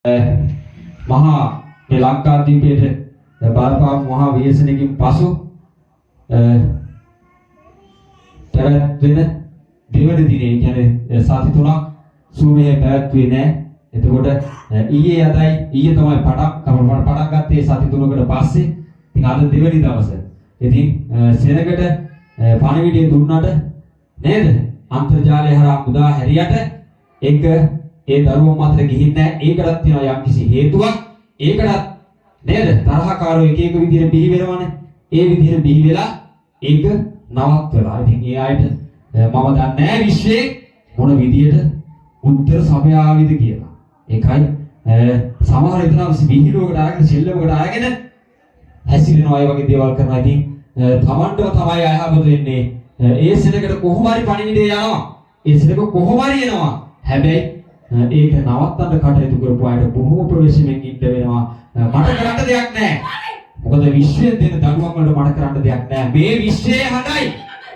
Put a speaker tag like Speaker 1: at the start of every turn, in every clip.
Speaker 1: මහා මේ ලංකාදීපයේ බලපාපු මහා ව්‍යසනකින් පසු පැවැත්වෙන දෙවන දිනේ කියන්නේ සති තුනක් සූමේ පැවැත්වුවේ නැහැ. එතකොට ඊයේ තමයි පටන් ගත්තේ සති තුනකට පස්සේ. ඉතින් අද දෙවනි දවසේ. ඉතින් සෙනගට පණිවිඩය දුන්නාට නේද? අන්තර්ජාලය හරහා මුදා හැරියට ඒක ඒ දරුවෝ මතට ගිහින් නැහැ. ඒකටත් තියෙනවා යම්කිසි හේතුවක්. ඒකටත් නේද? තරහකාරෝ එක එක විදිහට බිහි වෙනවනේ. ඒ විදිහට බිහි වෙලා ඒක නවත්වලා. ඉතින් ඒ අයට මම දන්නේ නැහැ විශ්වයේ මොන විදිහට උත්තර සමය ආවිද කියලා. ඒකයි සමහර විටනම් විහිළුවකට අරගෙන සෙල්ලමකට අරගෙන හැසිරෙනවා. ඒ වගේ දේවල් කරනවා. ඉතින් තමන්ටම තමයි අයහපත වෙන්නේ. ඒ සෙනගට කොහොම හරි පණිවිඩය යනවා. ඒ සෙනග කොහොම හරි එනවා. හැබැයි ඒක නවත්තන්න කටයුතු කරපු අයට බොහෝ ප්‍රවේශමෙන් ඉන්න වෙනවා. මට කරන්න දෙයක් නැහැ. මොකද විශ්වයෙන් දෙන දඬුවම් වලට මට කරන්න දෙයක් නැහැ. මේ විශ්වයේ හඬයි.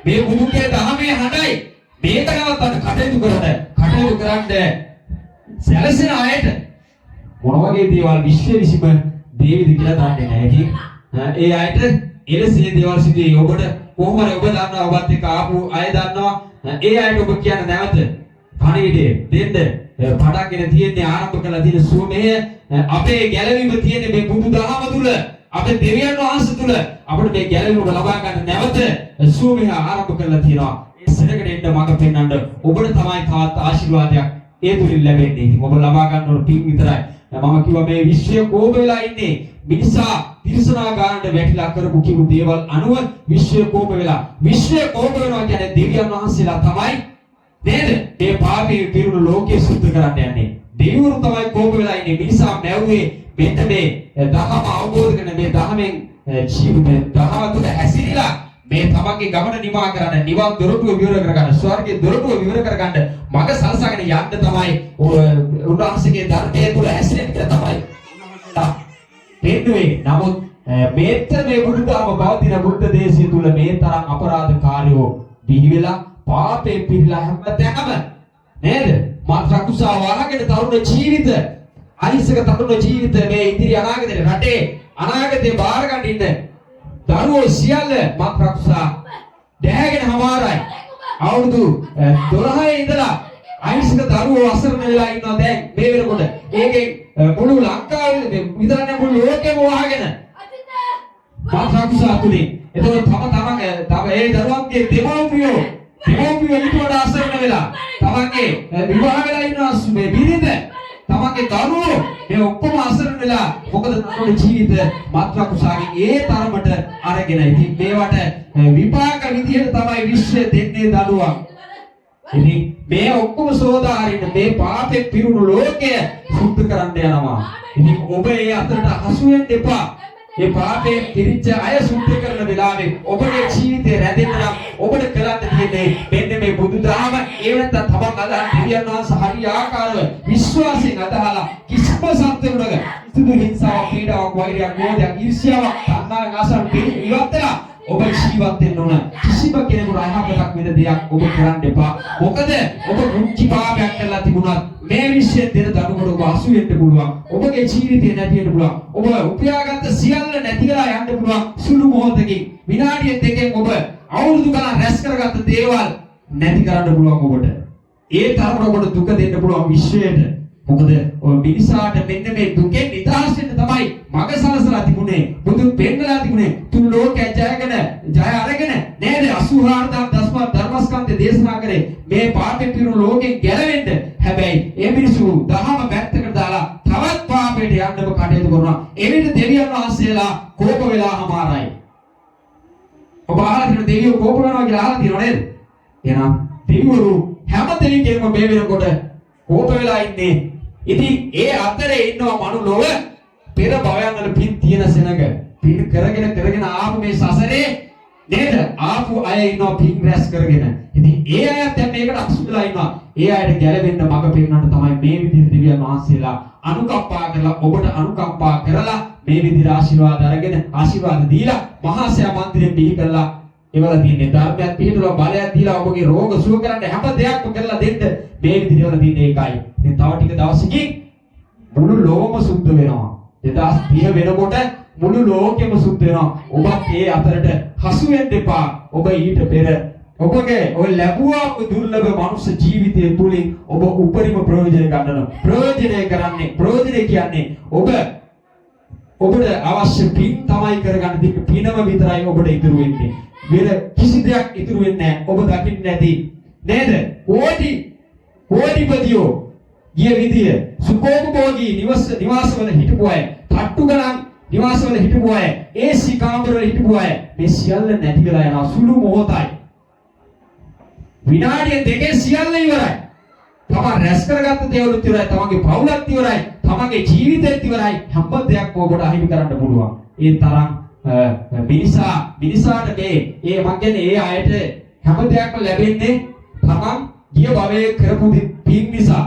Speaker 1: මේ බුදුගේ දහමේ හඬයි. මේක නවත්තන්න කටයුතු කරන්න සැලසෙන අයට මොන වගේ දේවල් විශ්වයේ විසිම දේවිද කියලා දන්නේ නැහැ. ඉතින් ඒ අයට එලෙසේ දේවල් සිදුවේ. ඔබට කොහොම හරි ඔබ දන්නවා, ඔබත් එක්ක ආපු අය දන්නවා. ඒ අයට ඔබ කියන නැවත පණිවිඩය දෙන්න පටන්ගෙන තියෙන්නේ ආරම්භ කළා තියෙන සුවමේ අපේ ගැලවීම තියෙන්නේ මේ බුදුදහම තුල. අපේ දෙවියන් වහන්සේ තුල අපිට මේ ගැලවීම ලබා ගන්න නැවත සුවමේ ආරම්භ කළා තියෙනවා. ඒ සෙනගට එන්න මඟ පෙන්වන්න ඔබට තමයි තාත් ආශිර්වාදයක් ඒ තුලින් ලැබෙන්නේ. ඉතින් ඔබ ලබා ගන්න ඕන පින් විතරයි. මම කිව්වා මේ විශ්වය කෝප වෙලා ඉන්නේ මිනිසා තිරසනාගාරයට වැටිලා කරපු කිව්ව දේවල් අනුව විශ්වය කෝප වෙලා. විශ්වය කෝප වෙනවා කියන්නේ දෙවියන් වහන්සේලා තමයි නේද? මේ පාපී පිරුණු ලෝකේ සුද්ධ කරන්න යන්නේ. දෙවිවරු තමයි කෝප වෙලා ඉන්නේ. මිනිසා මැව්වේ මෙන්න මේ දහම අවබෝධ කරන මේ දහමෙන් ජීවිතේ දහම තුළ හැසිරීලා මේ තමන්ගේ ගමන නිමා කරන්න, නිවන් දොරටුව විවර කරගන්න, ස්වර්ගයේ දොරටුව විවර කරගන්න මඟ සලසගෙන යන්න තමයි උන්වහන්සේගේ ධර්මයේ තුල හැසිරෙන්න තමයි පෙන්වන්නේ. නමුත් මේ බුදුදහම පවතින බුද්ධ දේශය තුල මේ තරම් අපරාධකාරයෝ බිහි වෙලා පාපේ පිරලා හැමතැනම නේද? මාත්‍ර කුසාව වහගෙන තරුණ ජීවිත, අහිංසක තරුණ ජීවිත මේ ඉදිරි අනාගතේ රටේ අනාගතේ බාර ගන්න ඉන්න දරුවෝ සියල්ල මාත්‍ර කුසා දැහැගෙන හමාරයි. අවුරුදු 12 ඉඳලා අහිංසක දරුවෝ අසරණ වෙලා ඉන්නවා දැන් මේ වෙනකොට. ඒකෙන් මුළු ලංකාවේ විතරක් මුළු ලෝකෙම වහගෙන මාත්‍ර කුසා තුනේ. එතකොට තම ඒ දරුවන්ගේ දෙමව්පියෝ ඊට අසරණ වෙලා තමන්ගේ විවාහ වෙලා ඉන්නවා මේ බිරිඳ, තමන්ගේ දරුවෝ මේ ඔක්කොම අසරණ වෙලා මොකද තරුණ ජීවිත මාත්‍ර කුසාගේ ඒ තරමට අරගෙන. ඉතින් මේවට විපාක විදියට තමයි විශ්වය දෙන්නේ දඬුවම්. ඉතින් මේ ඔක්කොම සෝදා හරින්න මේ පාපේ පිරුණු ලෝකය සුද්ධ කරන්න යනවා. ඉතින් ඔබ ඒ අතරට හසු වෙන්න එපා. මේ පාපේ පිරිච්ච අය සුද්ධ කරන වෙලාවේ ඔබගේ ජීවිතේ රැඳෙන්න නම් ඔබට කරන්න තියෙන්නේ මෙන්න මේ බුදුදහම. ඒ වෙනත තමන් අදහන දෙවියන් වහන්සේ හරි ආකාරව විශ්වාසයෙන් අදහලා කිසිම සත්‍යයකට සිදු හිංසාවක්, පීඩාවක්, වෛරයක්, ක්‍රෝධයක්, ඊර්ෂ්‍යාවක්, තණ්හාවක්, ආසාවක් ඉවත්ලා ඔබ ජීවත් වෙන්න ඕන. කිසිම කෙනෙකුට අයහපතක් වෙන දෙයක් ඔබ කරන්න එපා. මොකද ඔබ මුංචි පාපයක් කරලා තිබුණත් මේ විශ්වයෙන් දෙන දඬුවමට ඔබ අසු වෙන්න පුළුවන්. ඔබගේ ජීවිතේ නැති වෙන්න පුළුවන්. ඔබ උපයාගත්ත සියල්ල නැති කරලා යන්න පුළුවන්. සුළු මොහොතකින් විනාඩිය දෙකෙන් ඔබ අවුරුදු ගණන් රැස් කරගත්ත දේවල් නැති කරන්න පුළුවන් ඔබට. ඒ තරමට ඔබට දුක දෙන්න පුළුවන් විශ්වයට. මොකද ඔය මිනිසාට මෙන්න මේ දුකෙන් නිදහස් වෙන්න තමයි මඟ සලසලා තිබුණේ. බුදුන් පෙන්නලා තිබුණේ. තුන් ලෝකය ජය අරගෙන නේද 84 ධර්මස්කන්ධය දේශනා කරේ මේ පාපේ පිරුණු ලෝකෙන් ගැලවෙන්න. හැබැයි ඒ මිනිසු දහම පැත්තකට දාලා තවත් පාපයට යන්නම කටයුතු කරනවා. එවිට දෙවියන් වහන්සේලා කෝප වෙලා හමාරයි. ඔබ අහලා තියෙන දෙවියෝ කෝප වෙනවා කියලා අහලා තියෙනව නේද? එහෙනම් දෙවිවරු හැම දෙයකින්ම මේ වෙනකොට කෝප වෙලා ඉන්නේ. ඉතින් ඒ අතරේ ඉන්නවා මනුලොව පෙර භවයන් වල පින් තියෙන සෙනග. පින් කරගෙන ආපු මේ සසරේ නේද? ආපු අය ඉන්නවා පින් රැස් කරගෙන. ඉතින් ඒ අය දැන් මේකට අසු වෙලා ඉන්නවා. ඒ අයට ගැලවෙන්න මඟ පෙන්වන්න තමයි මේ විදිහට දෙවියන් වහන්සේලා අනුකම්පා කරලා ඔබට අනුකම්පා කරලා මේ විදිහට ආශිර්වාද අරගෙන ආශිර්වාද දීලා මහා සෑ මන්දිරෙන් බිහි කළා. ඒවල තියෙන්නේ ධර්මයක් පිළිතුරව බලයක් දීලා ඔබගේ රෝග සුව කරන්න හැම දෙයක්ම කරලා දෙන්න මේ විදිහට තියෙන එකයි. ඉතින් තව ටික දවසකින් මුළු ලෝකම සුද්ධ වෙනවා. 2030 වෙනකොට මුළු ලෝකෙම සුද්ධ වෙනවා. ඔබත් ඒ අතරට හසු වෙන්න එපා. ඔබ ඊට පෙර ඔබගේ ඔය ලැබුවා දුර්ලභ මනුෂ්‍ය ජීවිතය තුලින් ඔබ උපරිම ප්‍රයෝජන ගන්නවා. ප්‍රයෝජනය කියන්නේ ඔබට අවශ්‍ය පින් තමයි කරගන්න තියෙන්නේ. පිනම විතරයි ඔබට ඉතුරු වෙන්නේ. වෙන කිසි දෙයක් ඉතුරු වෙන්නේ නැහැ. ඔබ දකින්නේ නැති නේද? කෝටිපතියෝ ගිය විදිය සුඛෝපභෝගී නිවාසවල හිටපු අය, තට්ටු ගණන් නිවාසවල හිටපු අය, AC කාමරවල හිටපු අය මේ සියල්ල නැති වෙලා යනවා. සුළු මොහොතයි. විනාඩිය දෙකේ සියල්ල ඉවරයි. තමන් රැස් කරගත්ත දේවලුත් ඉවරයි, තමන්ගේ පවුලත් ඉවරයි, තමන්ගේ ජීවිතෙත් ඉවරයි. හැම දෙයක්ම ඔබට අහිමි කරන්න පුළුවන්. ඒ තරම් මිනිසාට ඒ මං කියන්නේ ඒ අයට හැම දෙයක්ම ලැබෙන්නේ තමන් ගිය භවයේ කරපු පින් නිසා,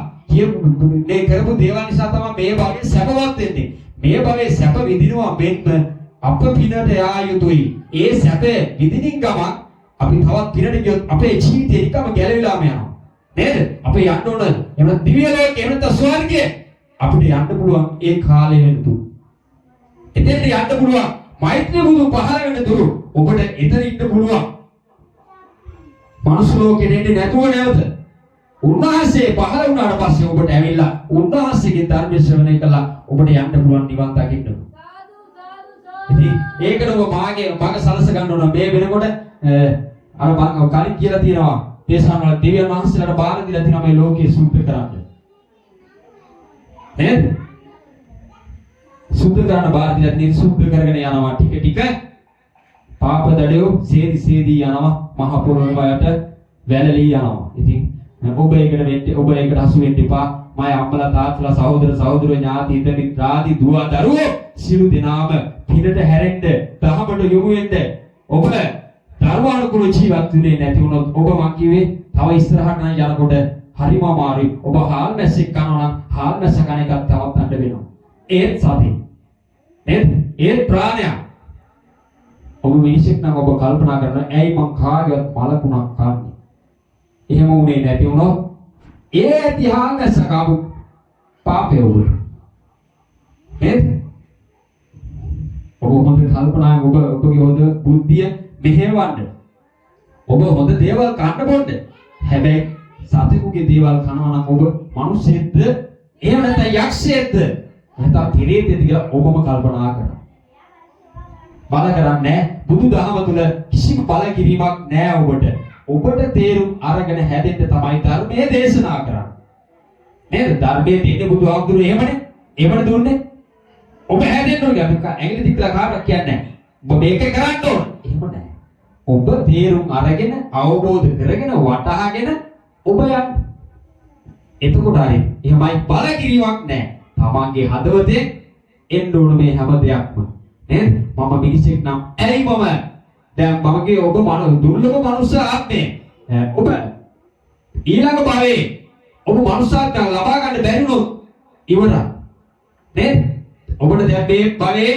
Speaker 1: මේ කරපු දේවල් නිසා තමයි මේ භවයේ සැපවත් වෙන්නේ. මේ භවයේ සැප විඳිනවා මෙන්න අප පිනට යා යුතුයි. ඒ සැප විඳිනින් ගමන් අපි තවත් පිනට ගියොත් අපේ ජීවිතේ නිකම්ම ගැලවිලාම යනවා. නේද? අපි යන්න ඕන එහෙම දිව්‍ය ලෝකේ එහෙම නැත්නම් ස්වර්ගයේ අපිට යන්න පුළුවන් ඒ කාලය වෙනතුරු. එතෙන්ට යන්න පුළුවන් මෛත්‍රී බුදු පහළ වෙන තුරු ඔබට එතන ඉන්න පුළුවන්. මනුස්ස ලෝකෙට එන්නේ නැතුව නැවත උන්වහන්සේ පහළ වුණාට පස්සේ ඔබට ඇවිල්ලා උන්වහන්සේගේ ධර්ම ශ්‍රවණය කළා ඔබට යන්න පුළුවන් නිවන් දකින්න. ඉතින් ඒකට ඔබ මග සලස ගන්න ඕන. මේ වෙනකොට අර මම කලින් කියලා තියෙනවා දේශනාවල දෙවියන් වහන්සේලාට බාර දීලා තියෙනවා මේ ලෝකේ සුද්ධ කරන්න. නේද? සුද්ධ කරන්න බාර දීලා තියෙන සුද්ධ කරගෙන යනවා ටික පාප දඩයෝ සේදී යනවා මහ පොළොවට වැළලී යනවා. ඉතින් ඔබ ඒකට හසු වෙන්න එපා. මම අම්මලා තාත්තලා සහෝදර ඥාති හිත මිත්‍රාදී දුව දරුවෝ සියලු දෙනාම පිනට හැරෙන්න දහමට යොමු වෙන්න. ඔබ ධර්මානුකූල ජීවත් වෙන්නේ නැති වුණොත් ඔබ මං කිව්වේ තව ඉස්සරහට නම් යනකොට හරිම අමාරුයි. ඔබ හාල් මැස්සෙක් කනවා නම් හාල් මැස්ස කන එකක් තවත් අඬ වෙනවා. ඒත් සති. නේද? ඒත් ප්‍රාණයක්. ඔබ මිනිසෙක් නම් ඔබ කල්පනා කරනවා ඇයි මං කාගේවත් මලකුණක් කන්නේ? එහෙම උනේ නැති වුණොත් ඒ ඇති හාල් මැස්ස කාපු පාපේ ඔබට. නේද? ඔබ හොඳ කල්පනාවෙන් ඔබගේ හොඳ බුද්ධිය මෙහෙවන්න. ඔබ හොඳ දේවල් කන්න බොන්න. හැබැයි සතෙකුගේ දේවල් කනවා නම් ඔබ මිනිස්සෙක්ද? එහෙම නැත්නම් යක්ෂයෙක්ද? නැත්නම් පිරිතෙක්ද කියලා ඔබම කල්පනා කරනවා. බල කරන්නේ බුදුදහම තුල කිසිම බල කිරීමක් නැහැ ඔබට. ඔබට තේරුම් අරගෙන හැදෙන්න තමයි ධර්මයේ දේශනා කරන්නේ. නේද? ධර්මයේ තියෙන බුදුහාමුදුරු එහෙමනේ. එහෙමනේ දුන්නේ. ඔබ හැදෙන්න ඕනේ. අපි ඇඟිලි දික්ලා කාටවත් කියන්නේ නැහැ. ඔබ මේක කරන්න ඕන. එහෙම නැහැ. ඔබ තේරුම් අරගෙන අවබෝධ කරගෙන වටහාගෙන ඔබ යන්න. එතකොට හරි. එහෙමයි බල කිරීමක් නැහැ. තමන්ගේ හදවතේ එන්න ඕන මේ හැම දෙයක්ම. නේද? මම මිනිසෙක් නම් ඇයි මම දැන් මමගේ ඔබ දුර්ලභ මනුෂ්‍ය ආත්මේ ඔබ ඊළඟ භවයේ ඔබ මනුෂ්‍යත්වයක් ලබා ගන්න බැරි වුණොත් ඉවරයි. නේද? ඔබට දැන් මේ භවයේ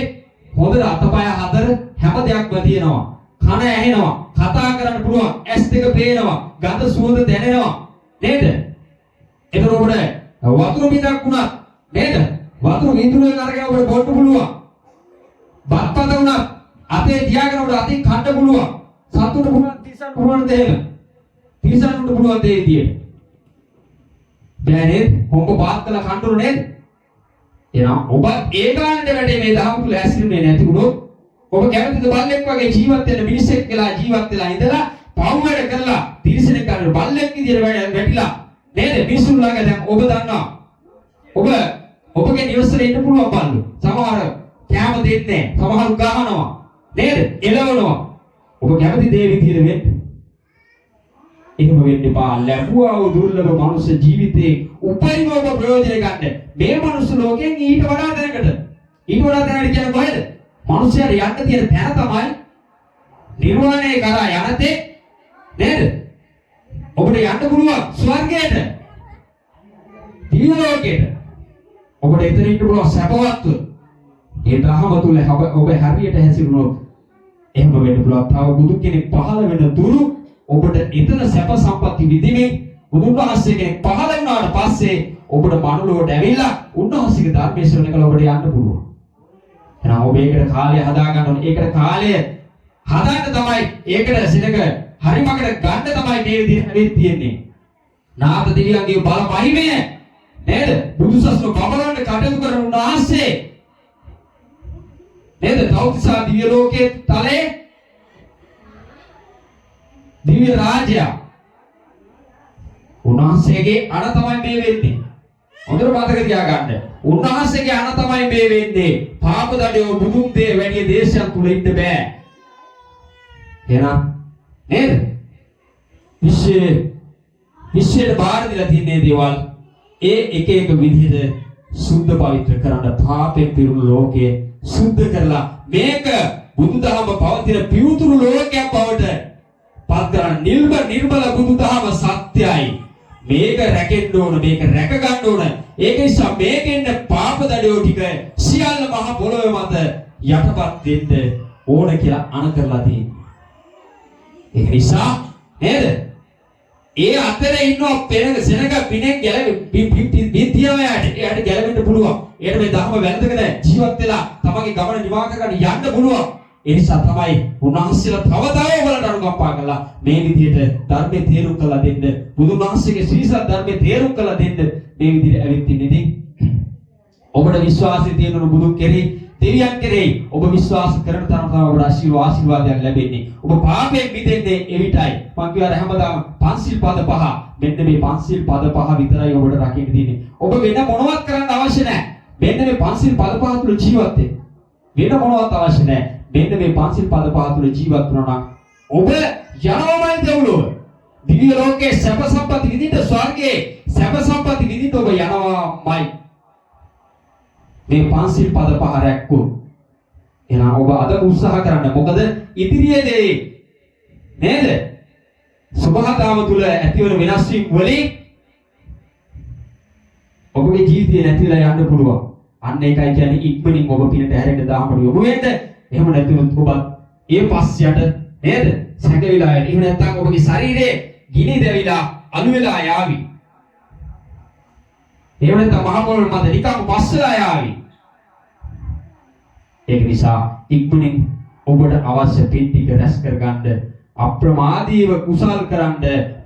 Speaker 1: හොඳ අතපය හතර හැම දෙයක්ම තියෙනවා. කන ඇහෙනවා, කතා කරන්න පුළුවන්, ඇස් දෙක පේනවා, ගඳ සුවඳ දැනෙනවා. නේද? එතකොට ඔබට වතුර බින්දක් වුණත් නේද? වතුර බින්දුවෙන් අරගෙන ඔබට බොන්න පුළුවන්. බත්පත වුණත් අතේ තියාගෙන ඔබට අතින් කන්න පුළුවන්. සතුට පුළුවන්, තිසන්න පුළුවන් දෙයක්. තිසන්නට පුළුවන් දෙයක් විදියට. බෑ නේද? කොම්බ පාත් කළා කන්න නේද? එහෙනම් ඔබ ඒ ගානට වැඩේ මේ දහම් තුල ඇසිරුනේ නැති වුණොත් ඔබ කැමතිද බල්ලෙක් වගේ ජීවත් වෙන්න මිනිසෙක් වෙලා ජීවත් වෙලා ඉඳලා පව් වැඩ කරලා තිරිසනෙක් කරන බල්ලෙක් විදියට වැටිලා නේද? මිනිසුන් ළඟ දැන් ඔබ දන්නවා. ඔබගේ නිවසේ ඉන්න පුළුවන් බල්ලු. සමහර කැම දෙන්නේ නැහැ. සමහරු ගහනවා. නේද? එළවනවා. ඔබ කැමති දේ විදියට වෙන්න. එහෙම වෙන්න එපා. ලැබුවා වූ දුර්ලභ මනුෂ්‍ය ජීවිතේ උපරිම ඔබ ප්‍රයෝජන ගන්න. මේ මනුෂ්‍ය ලෝකයෙන් ඊට වඩා දැනකට. ඊට වඩා දැනකට කියන්නේ කොහෙද? මනුෂ්‍යයර යන්න තියෙන තැන තමයි නිර්වාණය කරා යනතේ නේද? ඔබට යන්න පුළුවන් ස්වර්ගයට. දිව්‍ය ලෝකයට. ඔබට එතන ඉන්න පුළුවන් සැපවත්ව. ඒ දහම තුල ඔබ හරියට හැසිරුණොත් එහෙම වෙන්න පුළුවන්. තව බුදු කෙනෙක් පහළ වෙන තුරු ඔබට එතන සැප සම්පatti විඳින්නේ බුදුන් වහන්සේ කෙනෙක් පහළ වුණාට පස්සේ ඔබට මනුලොවට ඇවිල්ලා උන්වහන්සේගේ ධර්මයේ ශ්‍රවණය කළ ඔබට යන්න පුළුවන්. එහෙනම් ඔබ ඒකට කාලය හදා ගන්න ඕනේ. ඒකට කාලය හදන්න තමයි ඒකට සිනක හරි මකට ගන්න තමයි මේ විදිහට හැදෙන්න තියෙන්නේ. නාථ දෙවියන්ගේ බල මහිමය නේද? බුදුසසුන කමලන්න කටයුතු කරන උන්වහන්සේ නේද? තෞතිසා දිව්‍ය ලෝකයේ තලේ දිව්‍ය රාජ්‍ය උන්වහන්සේගේ අණ තමයි මේ වෙන්නේ. හොඳට මතක තියාගන්න. උන්වහන්සේගේ අණ තමයි මේ වෙන්නේ. පාප දඩයෝ බුදුන් දේ වැඩි දේශයන් තුල ඉන්න බෑ. එහෙනම් නේද? විශ්වයට බාර දීලා තියෙන දේවල් ඒ එක එක විදිහට සුද්ධ පවිත්‍ර කරන්න පාපෙන් පිරුණු ලෝකයේ සුද්ධ කරලා මේක බුදුදහම පවතින පියුතුරු ලෝකයක් බවට පත් කරන නිර්මල බුදුදහම සත්‍යයි. මේක රැකෙන්න ඕන, මේක රැක ගන්න ඕන. ඒක නිසා මේකෙන් පාප දඩයෝ ටික සියල්ල මහ පොළොවේ මත යටපත් දෙන්න ඕන කියලා අණ කරලා තියෙනවා. ඒක නිසා නේද? ඒ අතරේ ඉන්නව පෙරක සෙනඟ පිනෙන් එයාට ගැලවෙන්න පුළුවන්. එයාට මේ ධර්ම වැළඳගෙන ජීවත් වෙලා තමන්ගේ ගමන නිවා කරගෙන යන්න පුළුවන්. ඒ නිසා තමයි උන්වහන්සේලා තව ඔයගලට අනුකම්පා කළා මේ විදිහට ධර්මයේ තේරුම් කරලා දෙන්න, බුදුන් වහන්සේගේ ශ්‍රීසත් ධර්මයේ තේරුම් කරලා දෙන්න මේ විදිහට ඇවිත් ඉන්නේ. ඔබට විශ්වාසය තියෙන බුදුන් කෙරෙහි, දෙවියන් කෙරෙහි ඔබ විශ්වාස කරන තරම තමයි ඔබට ආශිර්වාදයක් ලැබෙන්නේ. ඔබ පාපයෙන් මිදෙන්නේ එවිටයි. මම කියවර හැමදාම පන්සිල් පද පහ. මෙන්න මේ පන්සිල් පද පහ විතරයි ඔබට රකින්න තියෙන්නේ. ඔබ වෙන මොනවත් කරන්න අවශ්‍ය නැහැ. මෙන්න මේ පන්සිල් පද පහ තුල ජීවත් වෙන්න. වෙන මොනවත් අවශ්‍ය නැහැ. මෙන්න මේ පන්සිල් පද පහ තුල ජීවත් වුණා නම් ඔබ යනවාමයි දෙව්ලොව. දිව්‍ය ලෝකයේ සැප සම්පත් විඳින්න, ස්වර්ගයේ සැප සම්පත් විඳින්න ඔබ යනවාමයි. මේ පන්සිල් පද පහ රැක්කොත් එහෙනම් ඔබ අද උත්සාහ කරන්න. මොකද ඉදිරියේදී නේද? සුභාතාව තුල ඇතිවන වෙනස් වීම වලින් ඔබගේ ජීවිතේ නැතිලා යන්න පුළුවන්. අන්න ඒකයි කියන්නේ ඉක්මනින් ඔබ පිනට හැරෙන්න දාහමඩ යොමු වෙන්න. එහෙම නැතිවොත් ඔබ ඒ පස්සයට නේද? සැකවිලා යන්න. එහෙම නැත්නම් ඔබගේ ශරීරයේ ගිනි දැවිලා අලු වෙලා යාවි. එහෙම නැත්නම් මහ පොළොව මත නිකම් පස්සලා යාවි. ඒක නිසා ඉක්මනින් ඔබට අවශ්‍ය පින් ටික රැස් කරගන්න, අප්‍රමාදීව කුසල් කරන්න.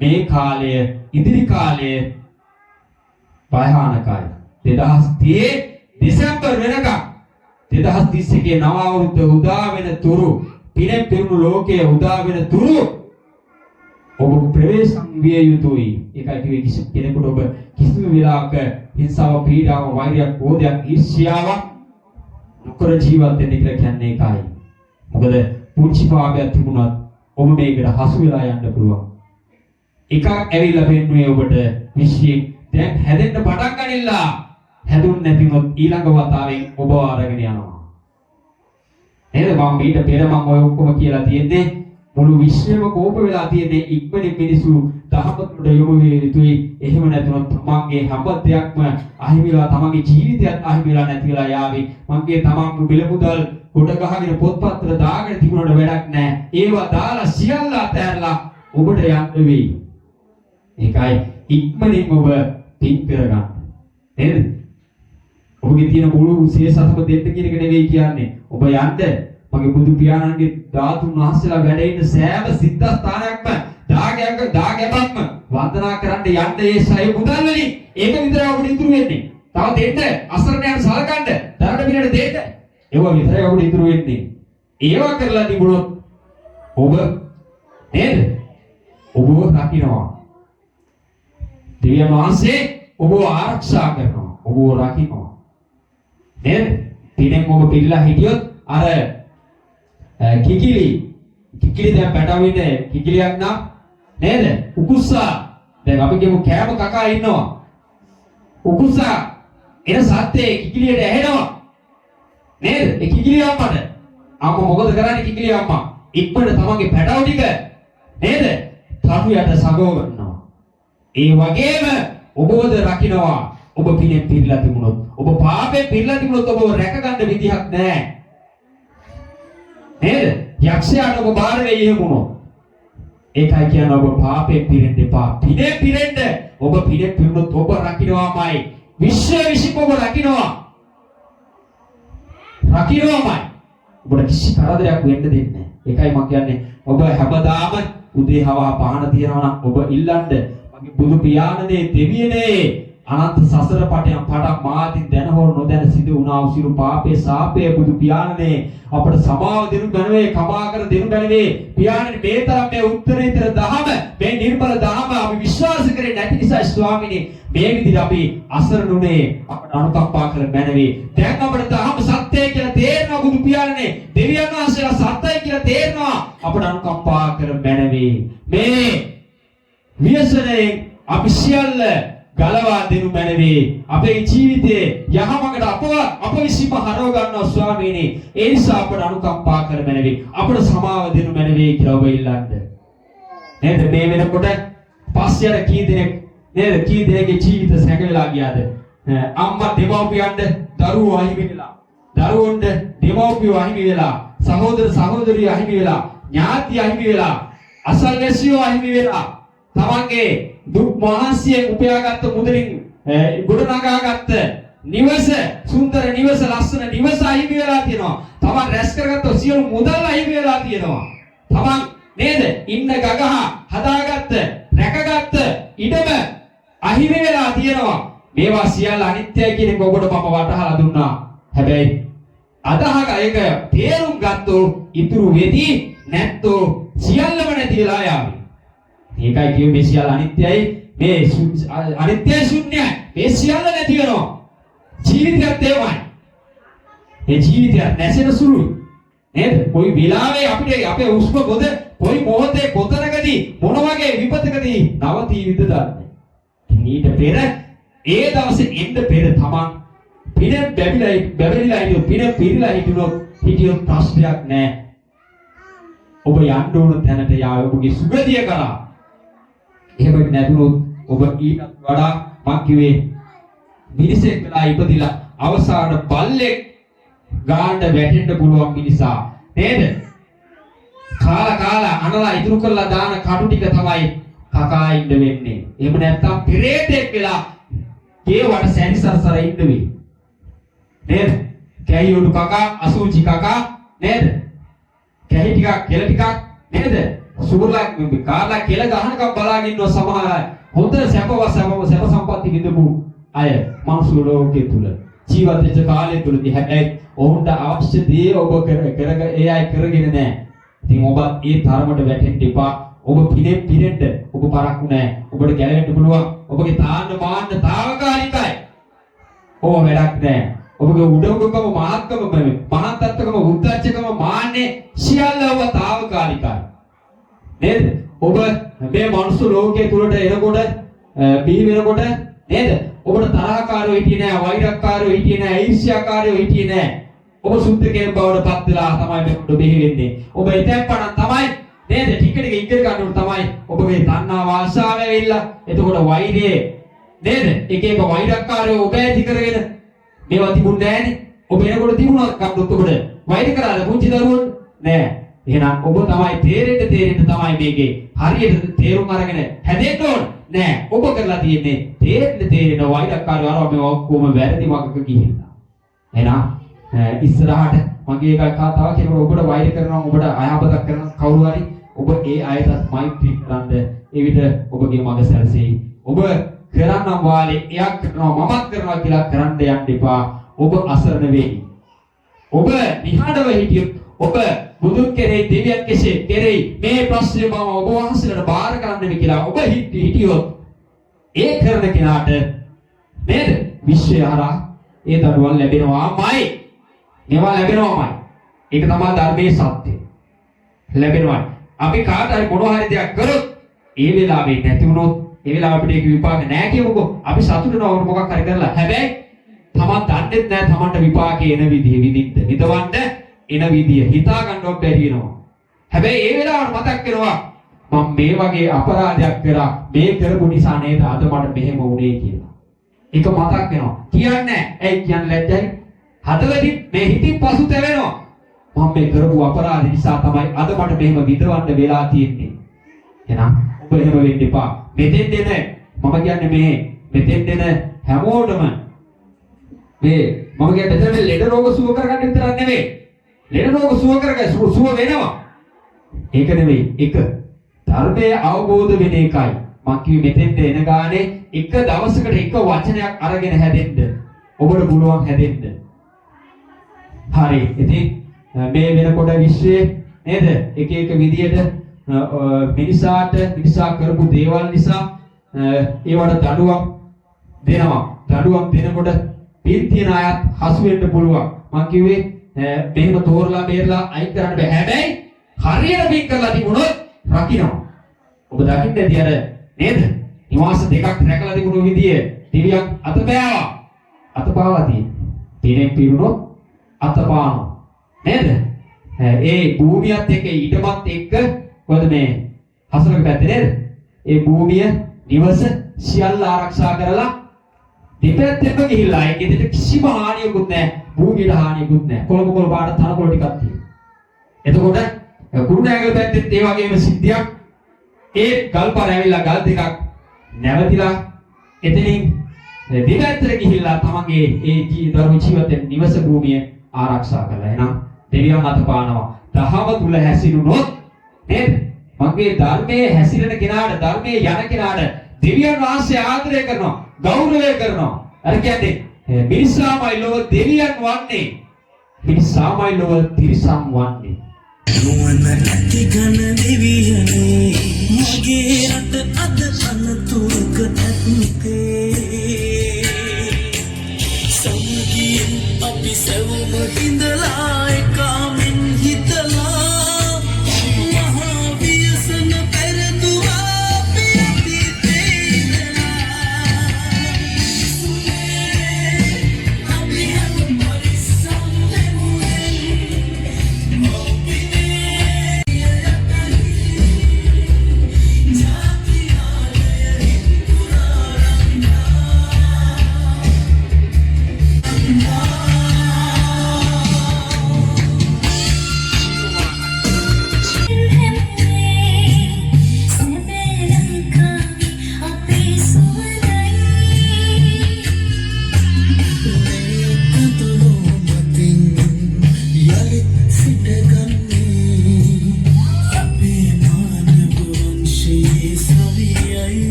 Speaker 1: මේ කාලය ඉදිරි කාලය භයානකයි. 2030 දෙසැම්බර් වෙනකම් 2031 නව අවුරුද්ද උදා වෙන තුරු, පිනෙන් පිරුණු ලෝකයේ උදා වෙන තුරු ඔබ ප්‍රවේශම් විය යුතුයි. ඒකයි කිව්වේ කිසි කෙනෙකුට ඔබ කිසිම වෙලාවක හිංසාව, පීඩාව, වෛරයක්, ක්‍රෝධයක්, ඊර්ෂ්‍යාවක් නොකර ජීවත් වෙන්න කියලා කියන්නේ ඒකයි. මොකද පුංචි පාපයක් තිබුණත් ඔබ මේකට හසු වෙලා යන්න පුළුවන්. එකක් ඇවිල්ලා පෙන්නුවේ ඔබට විශ්යෙන් දැන් හැදෙන්න පටන් ගනිලා. හැදුන් නැතිනොත් ඊළඟ වතාවෙන් ඔබ අරගෙන යනවා. නේද? මම ඊට පෙර මම ඔය ඔක්කොම කියලා තියෙන්නේ මුළු විශ්වයම කෝප වෙලා තියෙන්නේ ඉක්මනින් මිනිසු දහමකට යොමු විය යුතුයි. එහෙම නැතුනොත් තමන්ගේ හැම දෙයක්ම අහිමිලා, තමන්ගේ ජීවිතයත් අහිමිලා නැතිලා යාවි. මගේ තමන් බිල මුදල් කොට ගහගෙන පොත්පත්‍ර දාගෙන තිබුණාට වැඩක් නැහැ. ඒවා දාලා සියල්ල අතහැරලා ඔබට යන්න වෙයි. ඒකයි ඉක්මනින් ඔබ පින් කරගන්න. නේද? ඔබගේ තියෙන මුළු විශේෂත්ම දෙන්න කියන එක නෙවෙයි කියන්නේ. ඔබ යන්න මගේ බුදු පියාණන්ගේ ධාතුන් වහන්සේලා වැඩ ඉන්න සෑම සිද්ධාස්ථානයක්ම දාගැබක්ම වන්දනා කරන්න යන්න ඒ සය මුදල් වලින්. ඒක විතරයි ඔබට ඉතුරු වෙන්නේ. තව දෙන්න අසරණයන් සලකන්න, දරණ පිළිවෙල දෙන්න. ඒවා විතරයි ඔබට ඉතුරු වෙන්නේ. ඒවා කරලා තිබුණොත් ඔබ නේද? ඔබව රකින්නවා. දෙවියන් වහන්සේ ඔබව ආරක්ෂා කරනවා. ඔබව රකින්නවා. නේද? පිනෙන් ඔබ පිළිලා හිටියොත් අර කිකිලි දැන් පැටවෙන්නේ කිකිලියක් නම් නේද? උකුස්සා දැන් අපි කියමු කෑම කකා ඉන්නවා. උකුස්සා එන සත්‍යයේ කිකිලියට ඇහෙනවා. නේද? ඒ කිකිලිය අම්මට අම්මා මොකද කරන්නේ? කිකිලිය අම්මා ඉක්මනට තමන්ගේ පැටව ටික නේද? තටු යට සගව ගන්නවා. ඒ වගේම ඔබවද රකින්නවා. ඔබ පිනෙන් පිරලා තිබුණොත්, ඔබ පාපයෙන් පිරලා තිබුණොත් ඔබව රැක ගන්න විදිහක් නැහැ. නේද? යක්ෂයාට ඔබ බාර වෙයි එහෙමුණොත්. ඒකයි කියන්නේ ඔබ පාපේ පිරෙන්න එපා. පිනේ පිරෙන්න. ඔබ පිනේ පිරුණොත් ඔබ රකින්නවාමයි. විශ්ව විශ්ව ඔබ රකින්නවා. රකින්නවාමයි. ඔබට කිසි කරදරයක් වෙන්න දෙන්නේ නැහැ. ඒකයි මම කියන්නේ ඔබ හැමදාම උදේ හවා පාන තියනවා නම් ඔබ ඉල්ලන්න මගේ බුදු පියාණනේ දෙවියනේ අනන්ත සසර පටයන් පටක් මාතින් දැන හෝ නොදැන සිදු වුණා වූ සිරු පාපේ සාපේ බුදු පියාණනේ අපට සමාව දෙනු බැනවේ කමා කර දෙනු බැනවේ පියාණනේ මේ තරම් මේ උත්තරීතර දහම මේ නිර්මල දහම අපි විශ්වාස කරේ නැති නිසා ස්වාමිනේ මේ විදිහට අපි අසරණුනේ අපට අනුකම්පා කර බැනවේ දැන් අපට දහම සත්‍යයි කියලා තේරෙනවා බුදු පියාණනේ දෙවියන් වහන්සේලා සත්‍යයි කියලා තේරෙනවා අපට අනුකම්පා කර බැනවේ මේ විශ්වයේ අපි සියල්ල ගලවා දෙනු මැනවේ අපේ ජීවිතයේ යහමඟට අප විසින්ම හරව ගන්නවා ස්වාමීනි ඒ නිසා අපට අනුකම්පා කර මැනවේ අපට සමාව දෙනු මැනවේ කියලා ඔබ ඉල්ලන්න නේද මේ වෙනකොට පස්සියට කී දෙනෙක්ගේ ජීවිත සැකවිලා ගියාද අම්මා දෙමව්පියන්ට දරුවෝ අහිමි වෙලා දරුවොන්ට දෙමව්පියෝ අහිමි වෙලා සහෝදර සහෝදරියෝ අහිමි වෙලා ඥාති අහිමි වෙලා අසල්වැසියෝ අහිමි වෙලා තමන්ගේ දුක් මහන්සියෙන් උපයාගත්ත මුදලින් ගොඩනගාගත්ත නිවස සුන්දර නිවස ලස්සන නිවස අහිමි වෙලා තියෙනවා. තමන් රැස් කරගත්ත සියලු මුදල් අහිමි වෙලා තියෙනවා. තමන් නේද ඉන්න ගගහ හදාගත්ත රැකගත්ත ඉඩම අහිමි වෙලා තියෙනවා. මේවා සියල්ල අනිත්‍යයි කියන එක ඔබට මම වටහලා දුන්නා. හැබැයි අදහක ඒක තේරුම් ගත්තෝ ඉතුරු වෙති නැත්තෝ සියල්ලම නැති වෙලා යාවි. ඒකයි කියු මේ සියල්ල අනිත්‍යයි මේ අනිත්‍යයි ශුන්‍යයි මේ සියල්ල නැති වෙනවා ජීවිතයත් ඒවයි ඒ ජීවිතය නැසෙන සුළුයි නේද කොයි වෙලාවෙ අපිට අපේ උස්ම පොද කොයි මොහොතේ කොතනකදී මොන වගේ විපතකදී නවතීවිද දන්නේ ඊට පෙර ඒ දවසේ එන්න පෙර තමන් පින බැබලිලා පිරිලා හිටියොත් ප්‍රශ්නයක් නැහැ ඔබ යන්න ඕන තැනට යාව ඔබගේ සුගතිය කරා එහෙම නැතුනොත් ඔබ ඊටත් වඩා මං කිව්වේ මිනිසෙක් වෙලා ඉපදිලා අවසාන බල්ලෙක් ගාන්න වැටෙන්න පුළුවන් මිනිසා නේද? කාලා අනලා ඉතුරු කරලා දාන කටු ටික තමයි කකා ඉන්න වෙන්නේ. එහෙම නැත්නම් පෙරේතෙක් වෙලා කේවට සැරිසරසර ඉන්න වෙයි. නේද? කැහියොඩු කකා අසුචි කකා නේද? කැහි ටිකක් කෙල ටිකක් නේද? සුබලක් කාලා කෙල ගහනකම් බලාගෙන ඉන්නවා සමහර අය. හොඳ සැප සම්පatti විඳපු අය මානසික ලෝකයේ තුල ජීවත් වෙච්ච කාලය තුලදී හැබැයි ඔවුන්ට අවශ්‍ය දේ ඔබ කරගෙන ඒ අය කරගෙන නැහැ. ඉතින් ඔබත් ඒ තරමට වැටෙන්න එපා. ඔබ පිරෙන්න ඔබ පරක්කු නැහැ. ඔබට ගැලවෙන්න පුළුවන්. ඔබගේ තාන්න මාන්න తాවකාලිකයි. ඔබ වැඩක් නැහැ. ඔබගේ උඩඟකම මහත්කම උද්දච්චකම මාන්නේ සියල්ල ඔබ తాවකාලිකයි. නේද? ඔබ මේ මනුස්ස ලෝකයේ තුලට එනකොට බිහි වෙනකොට නේද? ඔබට තරහකාරයෝ හිටියේ නෑ, වෛරක්කාරයෝ හිටියේ නෑ, ඊර්ෂ්‍යාකාරයෝ හිටියේ නෑ. ඔබ සුද්ධකේම බවට පත් වෙලා තමයි මෙතන බිහි වෙන්නේ. ඔබ එතෙන් පණ තමයි නේද? ටික ටික ඉගෙන ගන්නකොට තමයි ඔබගේ තණ්හාව ආශාව ඇවිල්ලා. එතකොට වෛරය නේද? එක එක වෛරක්කාරයෝ ඔබ ඇති කරගෙන මේවා තිබුණේ නෑනේ. ඔබ එනකොට තිබුණා කවුරුත් ඔබට වෛර කරාද පුංචි දරුවෝ? නෑ. එහෙනම් ඔබ තමයි තේරෙන්න තමයි මේකේ හරියට තේරුම් අරගෙන හැදෙන්න ඕන නෑ ඔබ කරලා තියෙන්නේ තේරෙන්න වෛරක්කාරයෝ අරව මේ ඔක්කොම වැරදි වගක ගිහිල්ලා එහෙනම් ඉස්සරහට මගේ එකයි කතාව කියනකොට ඔබට වෛර කරනවා ඔබට අයහපතක් කරනවා කවුරු හරි ඔබ ඒ අයටත් මෛත්‍රී කරන්න ඒ විදිහ ඔබගේ මඟ සැලසෙයි ඔබ කරන්නම් වාලේ එයක් කරනවා මමත් කරනවා කියලා කරන්න යන්න එපා ඔබ අසරණ වෙයි ඔබ නිහඬව හිටියොත් ඔබ බුදුන් කෙරෙහි දෙවියන් කෙරෙහි මේ ප්‍රශ්නේ මම ඔබ වහන්සේලාට බාර කරන්න කියලා ඔබ හිටියොත් ඒ කරන කෙනාට නේද විශ්වය හරහා ඒ දඩුවම් ලැබෙනවාමයි මේවා ලැබෙනවාමයි ඒක තමයි ධර්මයේ සත්‍යය ලැබෙනවා අපි කාට හරි මොනවා හරි දෙයක් කරොත් ඒ වෙලාවේ නැති වුණොත් ඒ වෙලාව අපිට ඒක විපාක නැහැ කියමුකෝ අපි සතුටු වෙනවා මොකක් හරි කරලා හැබැයි තමන් දන්නේ නැහැ තමන්ට විපාකේ එන විදිහ විදිහට හිතවන්න එන විදිය හිතා ගන්නවත් බැරි වෙනවා. හැබැයි ඒ වෙලාවට මතක් වෙනවා මම මේ වගේ අපරාධයක් කරා මේ කරපු නිසා නේද අද මට මෙහෙම වුනේ කියලා. ඒක මතක් වෙනවා. කියන්නේ ඇයි කියන්නේ ලැජ්ජයි. හදවතින් මේ හිතින් පසුතැවෙනවා. මම මේ කරපු අපරාධ නිසා තමයි අද මට මෙහෙම විඳවන්න වෙලා තියෙන්නේ. එහෙනම් ඔබ එහෙම වෙන්න එපා. මෙතෙන් දෙන මම කියන්නේ මේ මෙතෙන් දෙන හැමෝටම මේ මම කියන්නේ මෙතන ලෙඩ රෝග සුව කරගන්න විතරක් නෙවෙයි. ලෙඩ රෝග සුව කරගන්න සුව වෙනවා. ඒක නෙවෙයි. එක ධර්මයේ අවබෝධ වෙන එකයි. මම කිව්වේ මෙතෙන්ට එන ගානේ එක දවසකට එක වචනයක් අරගෙන හැදෙන්න. ඔබට පුළුවන් හැදෙන්න. හරි. ඉතින් මේ වෙනකොට විශ්වයේ නේද? එක එක විදියට මිනිසා කරපු දේවල් නිසා ඒවට දඩුවම් දෙනවා. දඩුවම් දෙනකොට පින් තියන අයත් හසු වෙන්න පුළුවන්. මම කිව්වේ මෙහෙම තෝරලා බේරලා අයින් කරන්න බෑ. හැබැයි හරියට පින් කරලා තිබුණොත් රකින්නවා. ඔබ දකින්න ඇති අර නේද? නිවාස දෙකක් රැකලා තිබුණු විදිය දිවියක් අතපෑවා. අතපාවා තියෙන්නේ. පිනෙන් පිරුණොත් අතපානවා. නේද? ඒ භූමියත් එක්ක ඊටමත් එක්ක කොහොමද මේ හසලක පැත්තේ නේද? ඒ භූමිය නිවස සියල්ල ආරක්ෂා කරලා දෙපැත්තෙම ගිහිල්ලා ඒකෙදිට කිසිම හානියකුත් නැහැ. භූමියට හානියකුත් නැහැ. කොළඹ පාට තනකොළ ටිකක් තියෙනවා. එතකොට කුරුණෑගල පැත්තෙත් ඒ වගේම සිද්ධියක්. ඒ ගල්පාර ඇවිල්ලා ගල් දෙකක් නැවතිලා එතනින් දෙපැත්තට ගිහිල්ලා තමන්ගේ ඒ දරුවෝ ජීවිතේ නිවස භූමිය ආරක්ෂා කළා. එහෙනම් දෙවියන් අතපානවා. දහම තුල හැසිරුණොත් නේද? මගේ ධර්මයේ හැසිරෙන කෙනාට ධර්මයේ යන කෙනාට දෙවියන් වහන්සේ ආදරය කරනවා, ගෞරවය කරනවා. අර කියන්නේ මිනිසාමයි ලොව දෙවියන් වන්නේ. මිනිසාමයි ලොව තිරිසන් වන්නේ.
Speaker 2: නුවණ ඇති ඝන දෙවියනේ මගේ රට අද අනතුරුක ඇත්තේ සමගියෙන් අපි සැවොම ඉඳලා එකමින් හිතලා මහා වියසන පෙරදුවා අපි අතීතේලා අපි හැම පරිස්සම් වෙමුනේ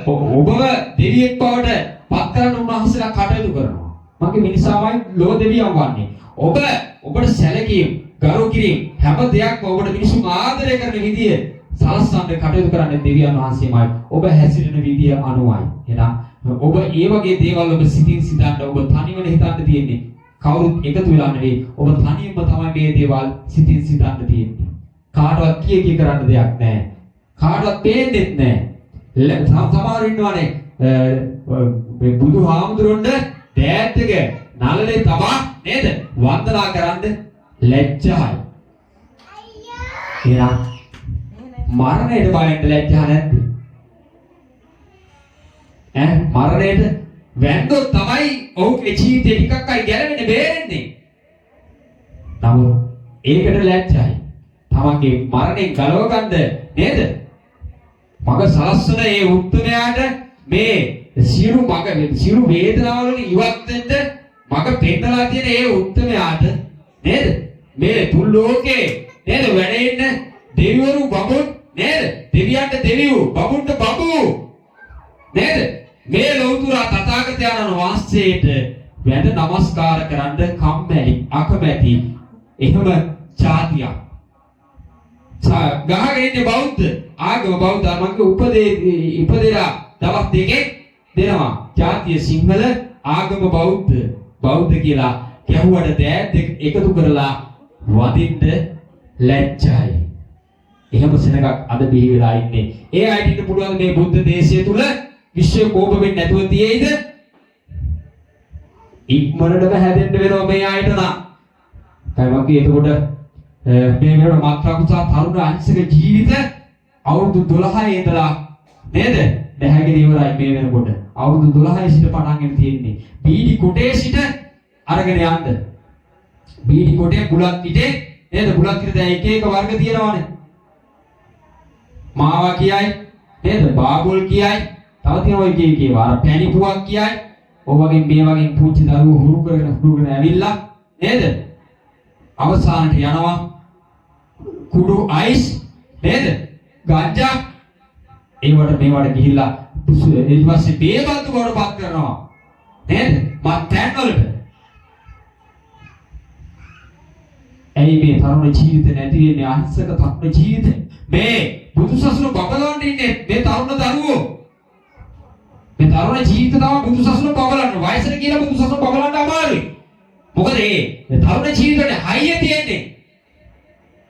Speaker 1: ඔබව දෙවියෙක් බවට පත් කරන්න උන්වහන්සේලා කටයුතු කරනවා. මගේ මිනිසාමයි ලෝ දෙවියන් වන්නේ. ඔබට සැලකීම්, ගරු කිරීම හැම දෙයක්ම ඔබට මිනිසුන් ආදරය කරන විදිය සලස්වන්න කටයුතු කරන්නේ දෙවියන් වහන්සේමයි. ඔබ හැසිරෙන විදිය අනුවයි. එහෙනම් ඔබ ඒ වගේ දේවල් ඔබ සිතින් සිතන්න ඔබ තනිවම හිතන්න තියෙන්නේ. කවුරුත් එකතු වෙලා නෙවෙයි. ඔබ තනියම තමයි මේ දේවල් සිතින් සිතන්න තියෙන්නේ. කාටවත් කිය කරන්න දෙයක් නැහැ. කාටවත් පේන්නෙත් නැහැ. සමහර ඉන්නවනේ මේ බුදුහාමුදුරන්ට දෑත් එක නළලේ තබා නේද වන්දනා කරන්න ලැජ්ජායි. එහෙනම් මරණයට බයෙන් ලැජ්ජා නැද්ද? මරණයට වැන්දොත් තමයි ඔහුගේ ජීවිතේ ටිකක් අය ගැලවෙන්නේ බේරෙන්නේ. නමුත් ඒකට ලැජ්ජායි. තමන්ගේ මරණයෙන් ගලව ගන්න නේද? මග සලස්සන ඒ උත්තරයාට මේ සියලු වේදනාවල ඉවත් වෙන්න මග පෙන්නලා තියෙන ඒ උත්තරයාට නේද මේ තුන් ලෝකේ නේද වැඩ ඉන්න දෙවිවරු බබුන් නේද දෙවියන්ට දෙවියෝ බබුන්ට බබු නේද මේ ලෞතුරා තථාගතයන්න් වහන්සේට වැඳ නමස්කාර කරන්න කම්මැලි අකමැති එහෙම ඡාතියක් ගහගෙන ඉන්නේ බෞද්ධ ආගම බෞද්ධ ආගමක ඉපදෙලා දවස් දෙකේ දෙනවා. ජාතිය සිංහල ආගම බෞද්ධ කියලා ගැහුවට දෑත් එකතු කරලා වදින්න ලැජ්ජයි. එහෙම සෙනගක් අද බිහි වෙලා ඉන්නේ. ඒ අයිට ඉන්න පුළුවන් මේ බුද්ධ දේශය තුල විශ්ව කෝප වෙන්නේ නැතුව තියෙයිද? ඉක්මනටම හැදෙන්න වෙනවා මේ අයට නම්. කයිමකේ එතකොට මේ වෙනකොට මාත්‍රාකුසා තරුණ අහිංසක ජීවිත අවුරුදු 12 ඉඳලා නේද? දැහැගෙන ඉවරයි මේ වෙනකොට. අවුරුදු 12 සිට පටන්ගෙන තියෙන්නේ. බීඩි කොටේ සිට අරගෙන යන්න. බීඩි කොටේ බුලත් පිටේ නේද? බුලත් පිට දැන් එක වර්ග තියෙනවානේ. මාවා කියයි නේද? බාබුල් කියයි. තව තියෙනවා එක ඒවා. අර පැණිපුවක් කියයි. ඔය වගේ මේ වගේ පුංචි දරුවෝ හුරු කරගෙන ඇවිල්ලා නේද? අවසානට යනවා කුඩු අයිස් නේද? ගංජා ඒවට මේවට ගිහිල්ලා ඊට පස්සේ බේබන්දු බවට පත් කරනවා නේද? මත්පැන් වලට. ඇයි මේ තරුණ ජීවිත නැති වෙන්නේ? අහිංසක තරුණ ජීවිත. මේ බුදුසසුන බබලවන්න ඉන්නේ මේ තරුණ දරුවෝ. මේ තරුණ ජීවිත තමයි බුදුසසුන බබලන්න. වයසට කියලා බුදුසසුන බබලන්න අමාරුයි. මොකද මේ තරුණ ජීවිතේ හයිය තියෙන්නේ.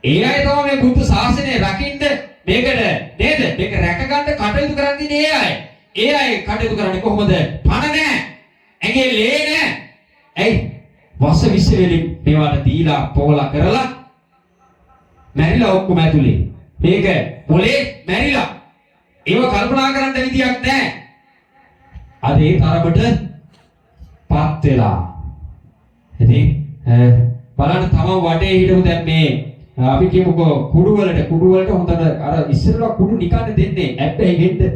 Speaker 1: ඒ අය තමයි මේ බුද්ධ ශාසනය රකින්න මේකට නේද? මේක රැක ගන්න කටයුතු කරන්නේ ඒ අය. ඒ අය කටයුතු කරන්නේ කොහොමද? පණ නැහැ. ඇඟේ ලේ නැහැ. ඇයි? වස විශ්ව වලින් මේවට දීලා පොවලා කරලා මැරිලා ඔක්කොම ඇතුලේ. මේක මොලේ මැරිලා. ඒව කල්පනා කරන්න විදියක් නැහැ. අද ඒ තරමට පත් වෙලා. ඉතින් බලන්න තමන් වටේ හිටපු දැන් මේ අපි කියමුකෝ කුඩු වලට හොඳට අර ඉස්සරලා කුඩු නිකන් දෙන්නේ ඇබ්බැහි වෙන්න.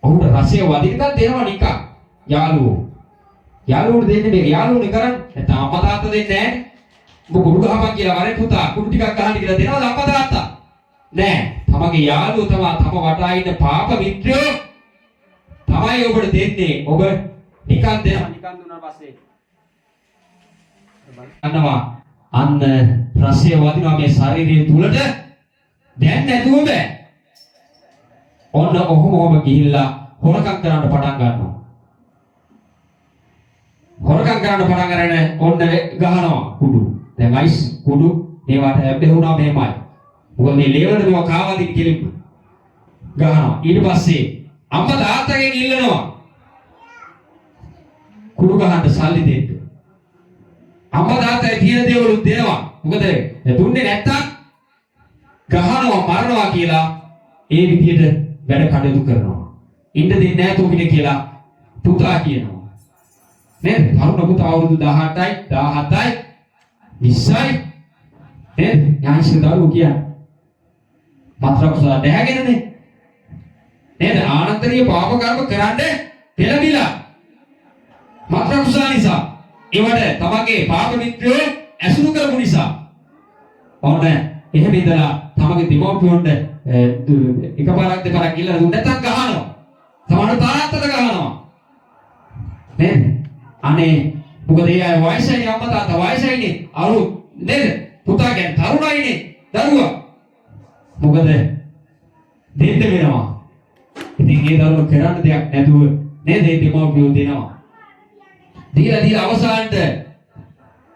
Speaker 1: ඔහුට රසය වදිනකන් දෙනවා නිකන්. යාළුවෝ දෙන්නේ මේ යාළුවෝනේ කරන්නේ. නැත්නම් අම්මා තාත්තා දෙන්නේ නැහැ. ඔබ කුඩු ගහපන් කියලා වරේ පුතා කුඩු ටිකක් ගහන්න කියලා දෙනවද අම්මා තාත්තා? නෑ. තමගේ යාළුවෝ තම වටා ඉන්න පාප මිත්‍රයෝ තමයි ඔබට දෙන්නේ. ඔබ නිකන් දෙනවා. නිකන් දුන්නා පස්සේ අන්නවා අන්න රසය වදිනවා මේ ශරීරය තුලට දැන් නැතුව බෑ. ඔන්න ඔහොම ගිහිල්ලා හොරකම් කරන්න පටන් ගන්නවා. හොරකම් කරන්න පටන් අරගෙන ඔන්න ගහනවා කුඩු. දැන් අයිස් කුඩු මේවට හැබ්බෙහුණා මෙහෙමයි. මොකද මේ ලේවලට මේවා කාවදින් කෙලින්ම ගහනවා. ඊට පස්සේ අම්මා තාත්තගෙන් ඉල්ලනවා කුඩු ගහන්න සල්ලි දෙන්න. අම්මා තාත්තා තියෙන දේවලුත් දෙනවා. මොකද දුන්නේ නැත්තම් ගහනවා මරනවා කියලා ඒ විදිහට වැඩ කටයුතු කරනවා. ඉන්න දෙන්නේ නැහැ තෝපිට කියලා පුතා කියනවා. නේද? තරුණ පුතා අවුරුදු 18යි 17යි 20යි නේද? ඥානශීල දරුවෝ කියන්නේ මාත්‍රාකුසා දැහැගෙනනේ. නේද? ආනන්තරීය පාප කර්ම කරන්න පෙළඹිලා මාත්‍රාකුසා නිසා ඒවට තමගේ පාප මිත්‍රයෝ ඇසුරු කරපු නිසා ඔන්න එහෙම ඉඳලා තමගේ දෙමව්පියොන්ට එකපාරක් දෙපාරක් කියලා දුන්න නැත්නම් ගහනවා. තමන්ට තාත්තට ගහනවා. නේද? අනේ මොකද ඒ අය වයසයි අම්මා තාත්තා වයසයිනේ අවුරුදු නේද? පුතා ගැන තරුණයිනේ දරුවා. මොකද දෙන්න වෙනවා. ඉතින් ඒ දරුවෝ කරන්න දෙයක් නැතුව නේද ඒ දෙමව්පියෝ දෙනවා. දීලා අවසානට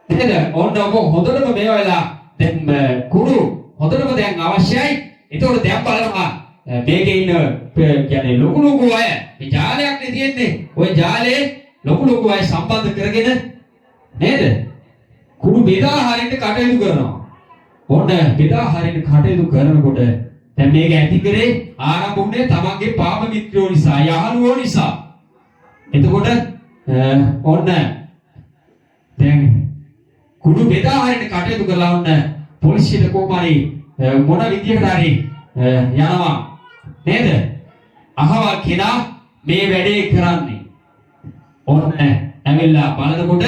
Speaker 1: නේද? ඔන්න ඔබ හොඳටම මේ වෙලාව දැන් කුඩු හොඳටම දැන් අවශ්‍යයි. ඒතකොට දැන් බලනවා මේකේ ඉන්න කියන්නේ ලොකු අය මේ ජාලයක් නේ තියෙන්නේ. ওই ජාලේ ලොකු අය සම්බන්ධ කරගෙන නේද? කුඩු බෙදා හරින්න කටයුතු කරනවා. ඔන්න බෙදා හරින්න කටයුතු කරනකොට දැන් මේක ඇති කරේ ආරම්භ වුණේ තමන්ගේ පාප මිත්‍රයෝ නිසා, යහළුවෝ නිසා. එතකොට ඔන්න දැන් කුඩු බෙදා හරින්න කටයුතු කරලා ඔන්න පොලිසියට කොහොමරි මොන විදියකට හරි යනවා නේද? අහවල් කෙනා මේ වැඩේ කරන්නේ. ඔන්න ඇවිල්ලා බලනකොට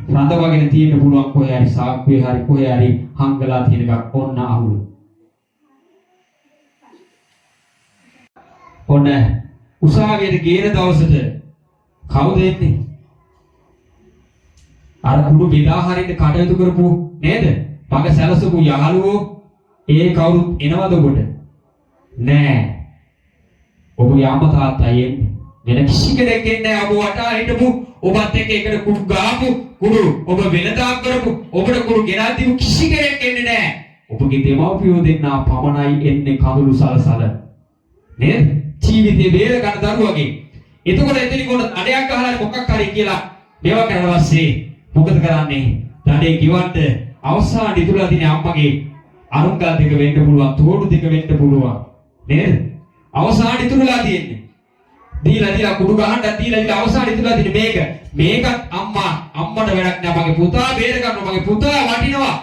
Speaker 1: රඳවගෙන තියෙන්න පුළුවන් කොහේ හරි සාක්කුවේ හරි කොහේ හරි හංගලා තියෙන එකක් ඔන්න අහුළු. ඔන්න උසාවියට ගේන දවසට කවුද එන්නේ? අර කුඩු බෙදා හරින්න කටයුතු කරපු නේද? මග සැලසපු යහළුවෝ ඒ කවුරුත් එනවද ඔබට? නෑ. ඔබගේ අම්මා තාත්තා එන්නේ. වෙන කිසි කෙනෙක් එන්නේ නැහැ. ඔබ වටා හිටපු ඔබත් එක්ක එකට කුඩු ගාපු කුඩු ඔබ වෙනදා කරපු ඔබට කුඩු ගෙනත් දීපු කිසි කෙනෙක් එන්නේ නැහැ. ඔබගේ දෙමව්පියෝ දෙන්නා පමණයි එන්නේ කඳුළු සලසල. නේද? ජීවිතේ බේර ගන්න දරුවගේ. එතකොට එතනින් කොට අඩයක් ගහලා මොකක් හරි කියලා මේවා කරලා පස්සේ මොකද කරන්නේ? දඩේ කිව්වට අවසාන ඉතුරුලා තියෙන අම්මගේ අරුංගල් දෙක වෙන්න පුළුවන්, තෝඩු දෙක වෙන්න පුළුවන්. නේද? අවසාන ඉතුරුලා තියෙන්නේ. දීලා කුඩු ගහන්න දීලා අවසාන ඉතුරුලා තියෙන්නේ මේකත් අම්මට වැඩක් නෑ. මගේ පුතා බේර ගන්නවා. මගේ පුතා වටිනවා.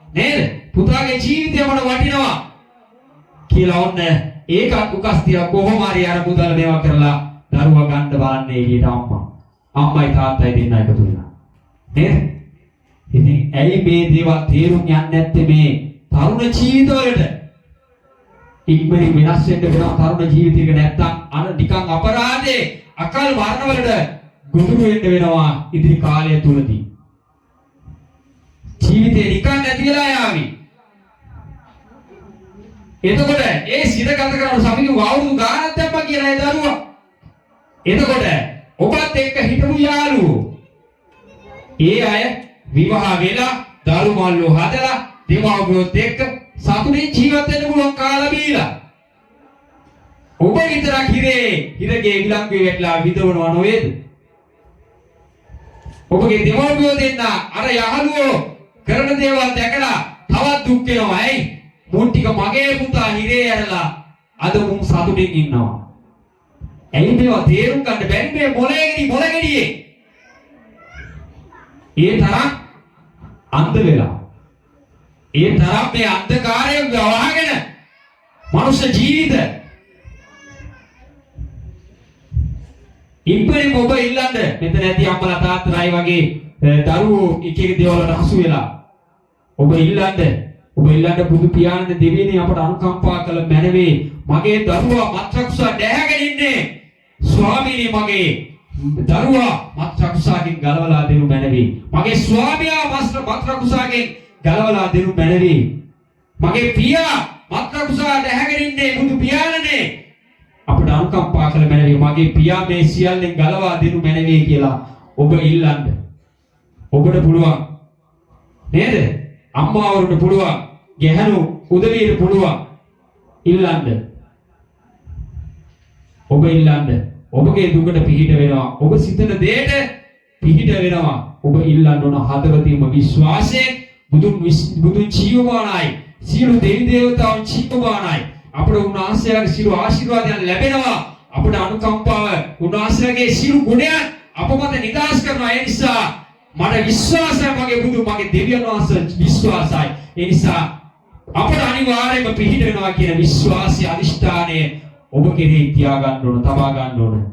Speaker 1: නේද? පුතාගේ ජීවිතය මට වටිනවා කියලා ඔන්න ඒකත් උකස් තියලා කොහොම හරි අර පුතාලා මේවා කරලා දරුවා ගන්න බලන්නේ එළියට අම්මයි තාත්තයි දෙන්න එකතු වෙනවා. නේද? ඉතින් ඇයි මේ දේවල් තේරුම් යන්නේ නැත්තේ මේ තරුණ ජීවිතවලට? ඉක්මනින් වෙනස් වෙන්න වෙනවා තරුණ ජීවිතයක නැත්තම් අර නිකන් අපරාධේ අකල් මරණ වලට ගොදුරු වෙන්න වෙනවා ඉදිරි කාලය තුලදී. ජීවිතේ නිකන් නැති වෙලා යාවි. එතකොට ඒ සිත ගත කරන සමිතිය වවුරු ගානක් දැම්මා කියලා ඒ දරුවා. එතකොට ඔබත් එක්ක හිටපු යාළුවෝ ඒ අය විවාහ වෙලා දරු මල්ලෝ හදලා දෙමව්පියොත් එක්ක සතුටින් ජීවත් වෙන්න පුළුවන් කාලා බීලා. ඔබ විතරක් හිරගේ විලංගුවේ වැටලා විදවනවා නෝවේද? ඔබගේ දෙමව්පියෝ දෙන්න අර යහළුවෝ කරන දේවල් දැකලා තවත් දුක් වෙනවා. ඇයි? මුන් ටික මගේ පුතා හිරේ ඇරලා අද මුන් සතුටින් ඉන්නවා. ඇයි මේවා තේරුම් ගන්න බැරි මේ මොලගෙඩියේ? ඒ තරම් අන්ධ වෙලා. ඒ තරම් මේ අන්ධකාරයෙන් වහගෙන මනුෂ්‍ය ජීවිත ඉම්පරේ ඔබ ඉල්ලන්න මෙතන ඇති අම්මලා තාත්තලායි වගේ දරුවෝ එක දේවල් වලට හසු වෙලා ඔබ ඉල්ලන්න බුදු පියාණන් දෙවියනේ අපට අනුකම්පා කළ මැනවේ මගේ දරුවා මත්‍රකුසා දැහැගෙන ඉන්නේ ස්වාමීනි මගේ දරුවා මත්‍රකුසාගෙන් ගලවලා දෙනු මැනවේ මගේ ස්වාමියා මත්‍රකුසාගෙන් ගලවලා දෙනු මැනවේ මගේ පියා මත්‍රකුසා දැහැගෙන ඉන්නේ බුදු පියාණනේ අපට අනුකම්පා කළ මැනවේ මගේ පියා මේ සියල්ලෙන් ගලවා දෙනු මැනවේ කියලා ඔබ ඉල්ලන්න. ඔබට පුළුවන් නේද? අම්මාවරුන්ට පුළුවන්, ගැහණු උදවියට පුළුවන් ඉල්ලන්න. ඔබ ඉල්ලන්න. ඔබගේ දුකට පිහිට වෙනවා. ඔබ සිතන දෙයට පිහිට වෙනවා. ඔබ ඉල්ලන්න ඕන හදවතින්ම විශ්වාසයෙන් බුදුන් ජීවමානයි. සියලු දෙවි දේවතාවුන් ජීවමානයි. අපට උන්වහන්සේලාගේ සියලු ආශිර්වාදයන් ලැබෙනවා. අපට අනුකම්පාව උන්වහන්සේලාගේ සියලු ගුණයන් අප මත නිදාස් කරනවා. ඒ නිසා මට විශ්වාසයි මගේ බුදු මගේ දෙවියන් වහන්සේ විශ්වාසයි. ඒ නිසා අපට අනිවාර්යයෙන්ම පිහිට වෙනවා කියන විශ්වාසය අදිෂ්ඨානය ඔබ කෙරෙහි තියාගන්න ඕන, තබා ගන්න ඕන.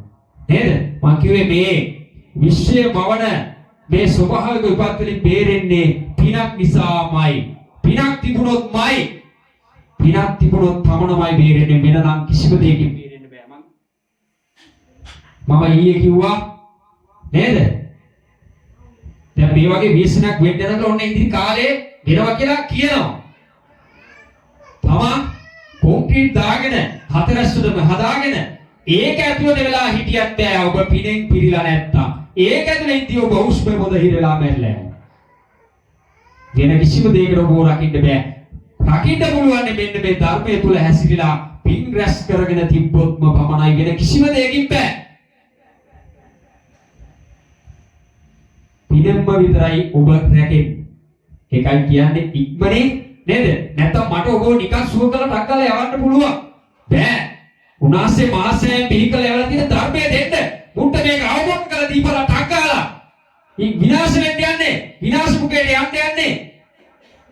Speaker 1: නේද? මම කිව්වේ මේ විශ්වයේ මවන මේ ස්වභාවික විපත් වලින් බේරෙන්නේ පිනක් නිසාමයි. පිනක් තිබුණොත්මයි. පිනක් තිබුණොත් තමනමයි බේරෙන්නේ. වෙන නම් කිසිම දෙයකින් බේරෙන්න බෑ. මම ඊයේ කිව්වා නේද? දැන් මේ වගේ විශ්නක් වෙන්න යනකොට ඔන්න ඉදිරි කාලේ වෙනවා කියලා කියනවා. තමන් කොන්ක්‍රීට් දාගෙන හතරැස්සුදම හදාගෙන ඒක ඇතුළේ වෙලා හිටියත් බෑ ඔබ පිනෙන් පිරීලා නැත්තම්. ඒක ඇතුළේ ඉඳි ඔබ උස්මේ මොද හිරලා මැරලා යනවා. වෙන කිසිම දෙයකට ඔබ රකින්න බෑ. රකින්න පුළුවන් මෙන්න මේ ධර්මයේ තුල හැසිරීලා පින් රැස් කරගෙන තිබ්බොත්ම පමණයි. වෙන කිසිම දෙයකින් බෑ. පිනෙන්ම විතරයි ඔබ රැකෙන්නේ. ඒකයි කියන්නේ ඉක්මනින් නේද? නැත්නම් මට ඔබ නිකන් සුව කරලා ටක්කලා යවන්න පුළුවන්. බෑ. උනාසේ මාසයෙන් පිළිකල යවලා තියෙන ධර්මයේ දෙන්න. මුන්ට මේක අවබෝධ කරලා දීපලා ටක්කලා. විනාශ වෙන්න යන්නේ. විනාශ මුකේට යන්නේ.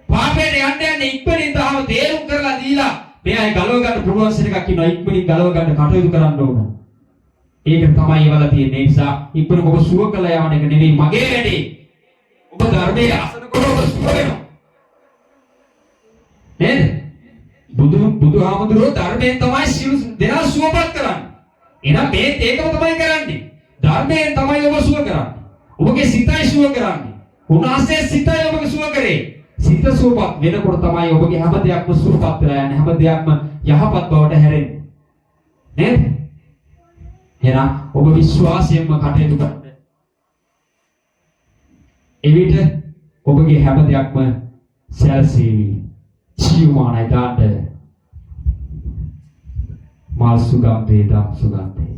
Speaker 1: පාපයට යන්නේ ඉක්මනින් තාම තේරුම් කරලා දීලා මෙයයි ගලව ගන්න පුළුවන් සෙනඟක් ඉන්නවා. ඉක්මනින් ගලව ගන්න කටයුතු කරන්න ඕන. ඒක තමයි ඒවල තියෙන්නේ. ඒ නිසා ඉක්මනින් ඔබ සුව කළා යවන එක නෙවෙයි මගේ වැඩේ. ඔබ ධර්මයේ අසනකොට ඔබ සුව වෙනවා. නේද? බුදුහාමුදුරුවෝ ධර්මයෙන් තමයි සියලු දෙනා සුවපත් කරන්නේ. එහෙනම් මේ ඒකම තමයි කරන්නේ. ධර්මයෙන් තමයි ඔබ සුව කරන්නේ. ඔබගේ සිතයි සුව කරන්නේ. උන්වහන්සේ සිතයි ඔබගේ සුව කරේ. සිත සුවපත් වෙනකොට තමයි ඔබගේ හැම දෙයක්ම සුවපත් වෙලා යන්නේ. හැම දෙයක්ම යහපත් බවට හැරෙන්නේ. නේද? එහෙනම් ඔබ විශ්වාසයෙන්ම කටයුතු කරන්න. එවිට ඔබගේ හැම දෙයක්ම සැලසේවි. ජීවමානයි දාන්න. මාල් සුගන්ධේ දම් සුගන්ධේ.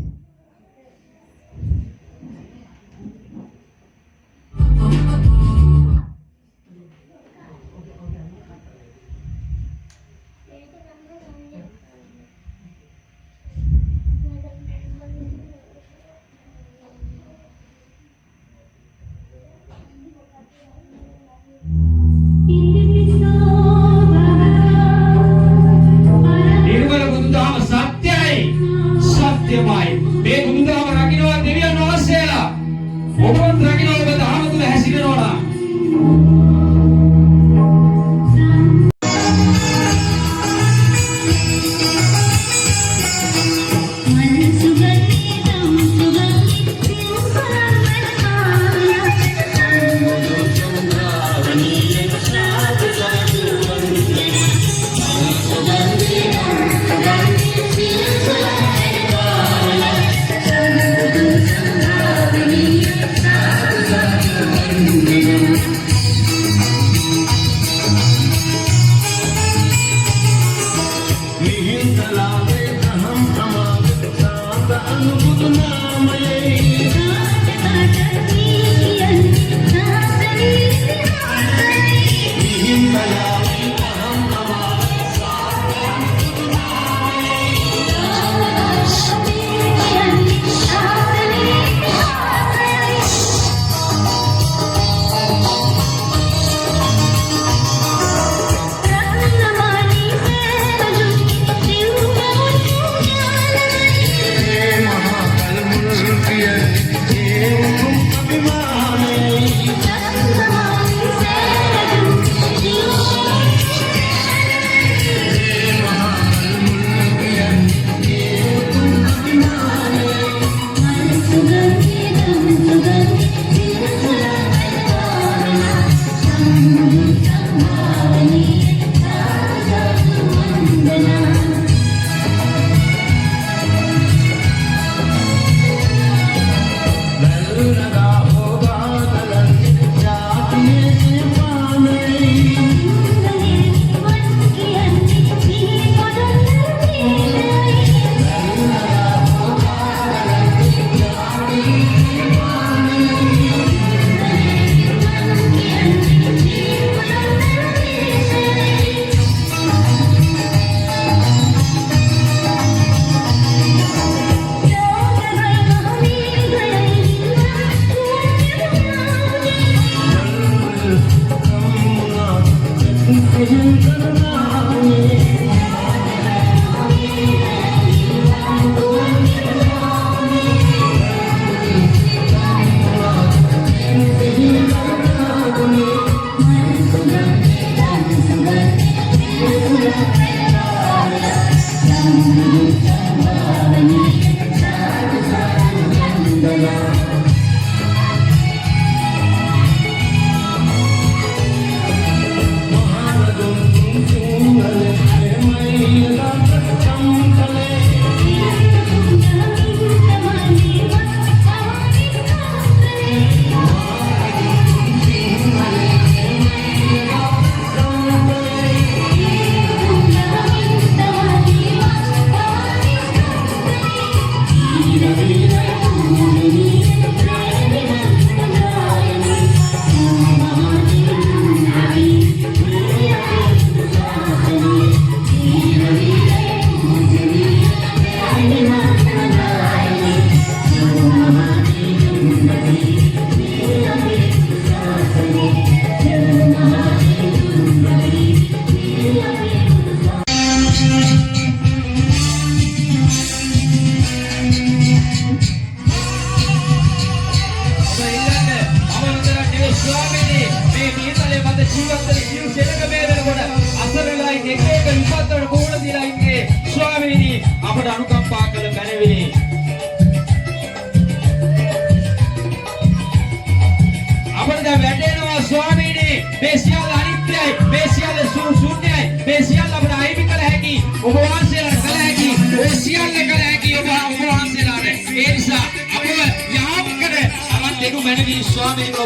Speaker 1: ඔබ වහන්සේලාට කල හැකි ඔය සියල්ල කල හැකි ඔබ වහන්සේලාට ඒ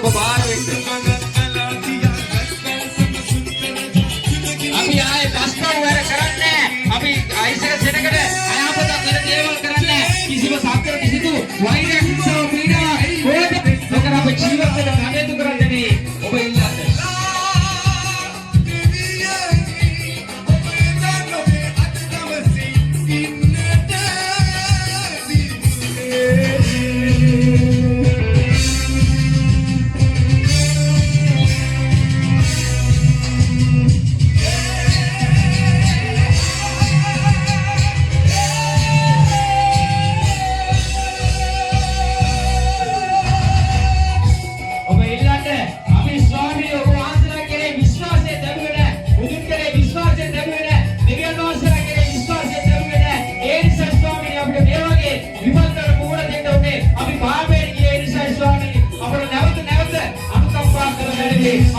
Speaker 1: ඔබ බාර වෙන්න. අපි ආයේ පස්කම් වැඩ කරන්නේ. අපි අයිසක සෙනඟට අයාපතක් වෙන දේවල් කරන්නේ. කිසිම සත්‍ය කිසිදු වෛරයක් හිතව පීඩා කොහෙද? ඔකර අපේ ජීවිතේට කටයුතු කරන්නේ ඔබ ඉන්නත්.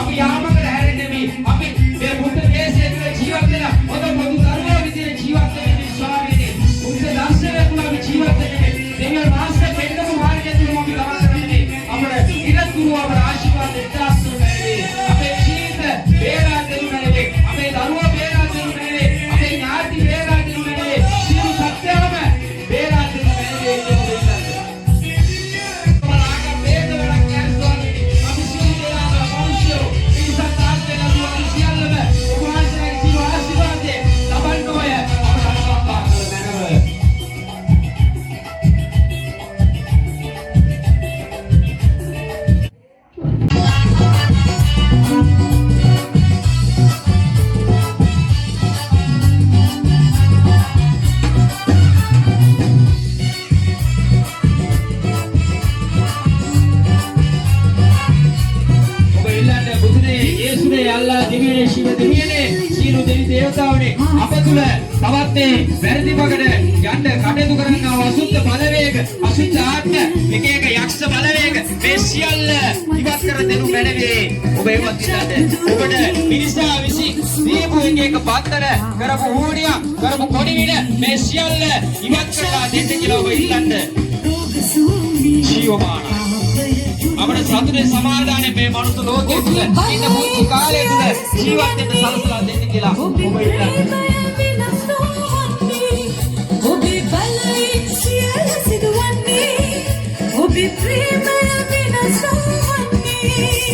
Speaker 1: අපි යාමකට හැරෙන්නේ මේ අපි මේ බුද්ධ දේශයේ තුල ජීවත් වෙන හොඳ පොදු ධර්මයේ විදිහට ජීවත් වෙන මේ ස්වාමීනි බුද්ධ දර්ශනය තුල අපි ජීවත් වෙන්නේ දෙවියන් වහන්සේ දෙන්නම මාර්ගය තුල අපි ගමන් කරන්නේ අපේ ඉරතුරු අපේ ආශිර්වාද දෙත්තාස්තුනේ අපේ ජීවිත වේලා දෙනුනේ අපේ දරුවෝ වේලා දෙනුනේ අපේ ඥාති වේලා දෙනුනේ සියලු සත්‍යවම වේලා දෙනුනේ අප තුල තවත් මේ වැරදි බගට යන්න කටයුතු කරන්නා වූ අසුද්ධ බලවේග අසුද්ධ ආත්ම එක එක යක්ෂ බලවේග මේ සියල්ල ඉවත් කර දෙනු මැනවේ. ඔබ ඒවත් ඉන්නද ඔබට මිනිසා විසින් දීපු එක එක බන්ධන කරපු හෝඩිය කරපු කොඩිවින මේ සියල්ල ඉවත් කරලා දෙන්න කියලා ඔබ ඉල්ලන්න. ජීවමාන අපේ සතුටේ සමාදානයේ මේ මනුස්ස ලෝකයේ තුල ඉන්න පුංචි කාලය තුල ජීවත් වෙන්න සලසලා දෙන්න කියලා ඔබ ඉල්ලන්න.
Speaker 3: ඔබේ බලයෙන් සියල්ල සිදුවන්නේ ඔබේ ප්‍රේමය වෙනස් නොවන්නේ.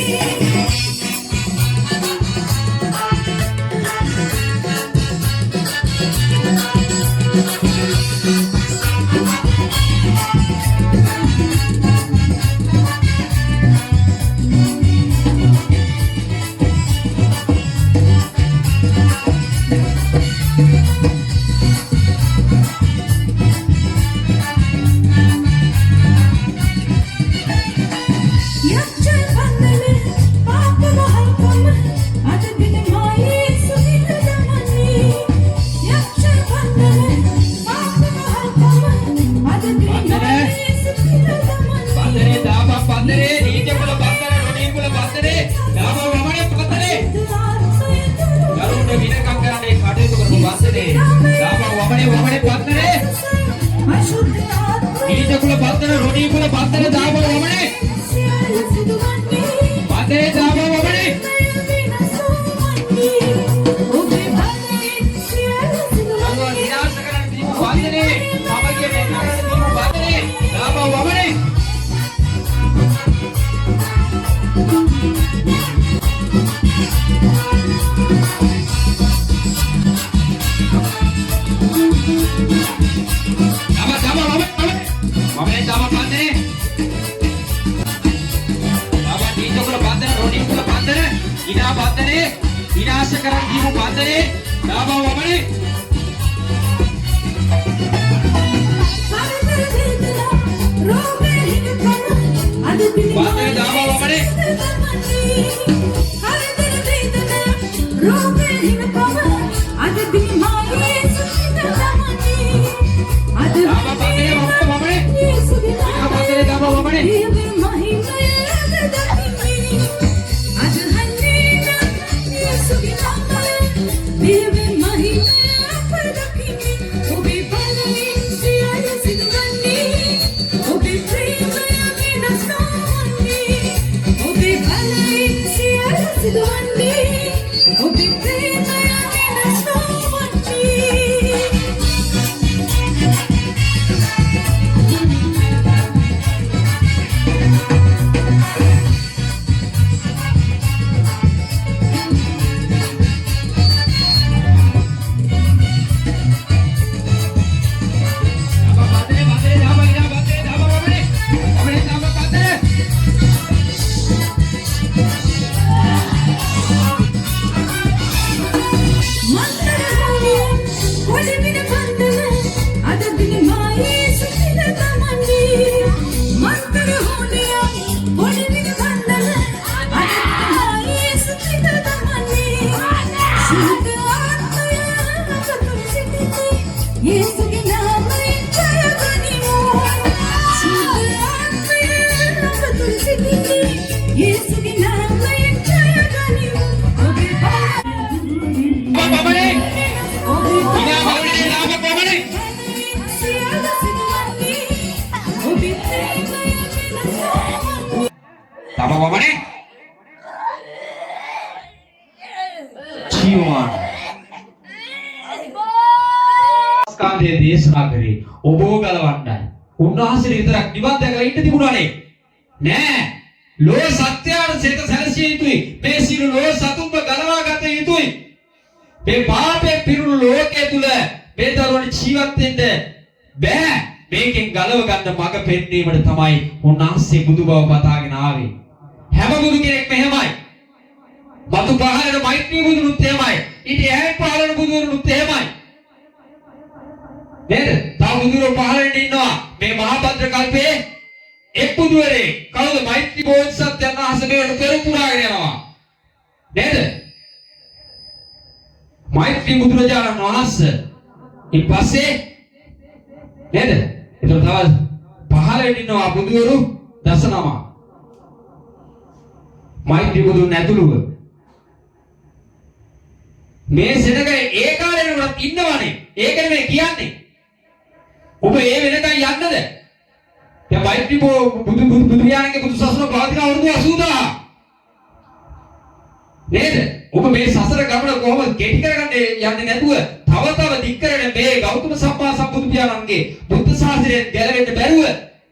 Speaker 1: විනාශ කරන් දීපු බන්ධනේ දාබව වමනේ බන්ධනේ දාබව වමනේ
Speaker 3: ඔබේ
Speaker 1: ජීවමාන ස්කන්ධයේ දේශනා කරේ ඔබව ගලවන්නයි. උන්වහන්සේ විතරක් නිවන් දැකලා ඉන්න තිබුණානේ නෑ. ලෝක සත්‍යයට සිත සැලසිය යුතුයි. මේ සියලු ලෝක සතුන්ව ගලවා ගත යුතුයි. මේ පාපේ පිරුණු ලෝකයේ තුල මේ දරුවනේ ජීවත් වෙන්න බෑ. මේකෙන් ගලව ගන්න මඟ පෙන්වීමට තමයි උන්වහන්සේ බුදු බව පතාගෙන ආවේ. හැම බුදු කෙනෙක් මෙහෙමයි. මතු පහළට මෛත්‍රී බුදුනුත් එහෙමයි. ඊට එහා පහළට බුදුරුත් එහෙමයි. නේද? තා බුදුරු පහළට ඉන්නවා. මේ මහා භද්‍ර කල්පයේ එක් බුදුවරේ කවුද? මෛත්‍රී බෝධිසත්වයන් වහන්සේ මේවට පෙරම් පුරාගෙන යනවා. නේද? මෛත්‍රී බුදුරජාණන් වහන්සේ ඊපස්සේ නේද? ඒක තව පහළට ඉන්නවා බුදුවරු දසනම. මෛත්‍රී බුදුන් ඇතුළුව මේ සෙනග ඒ කාලේනවත් ඉන්නවනේ. ඒකනේ මේ කියන්නේ. ඔබ ඒ වෙනකන් යන්නද? දැන් මෛත්‍රී බුදු පියාණන්ගේ බුදු සසුන පවතින අවුරුදු 80000. නේද? ඔබ මේ සසර ගමන කොහොමද කෙටි කරගන්නේ යන්නේ නැතුව තව දික් කරගෙන මේ ගෞතම සම්මා සම්බුදු පියාණන්ගේ බුද්ධ ශාසනයෙන් ගැලවෙන්න බැරුව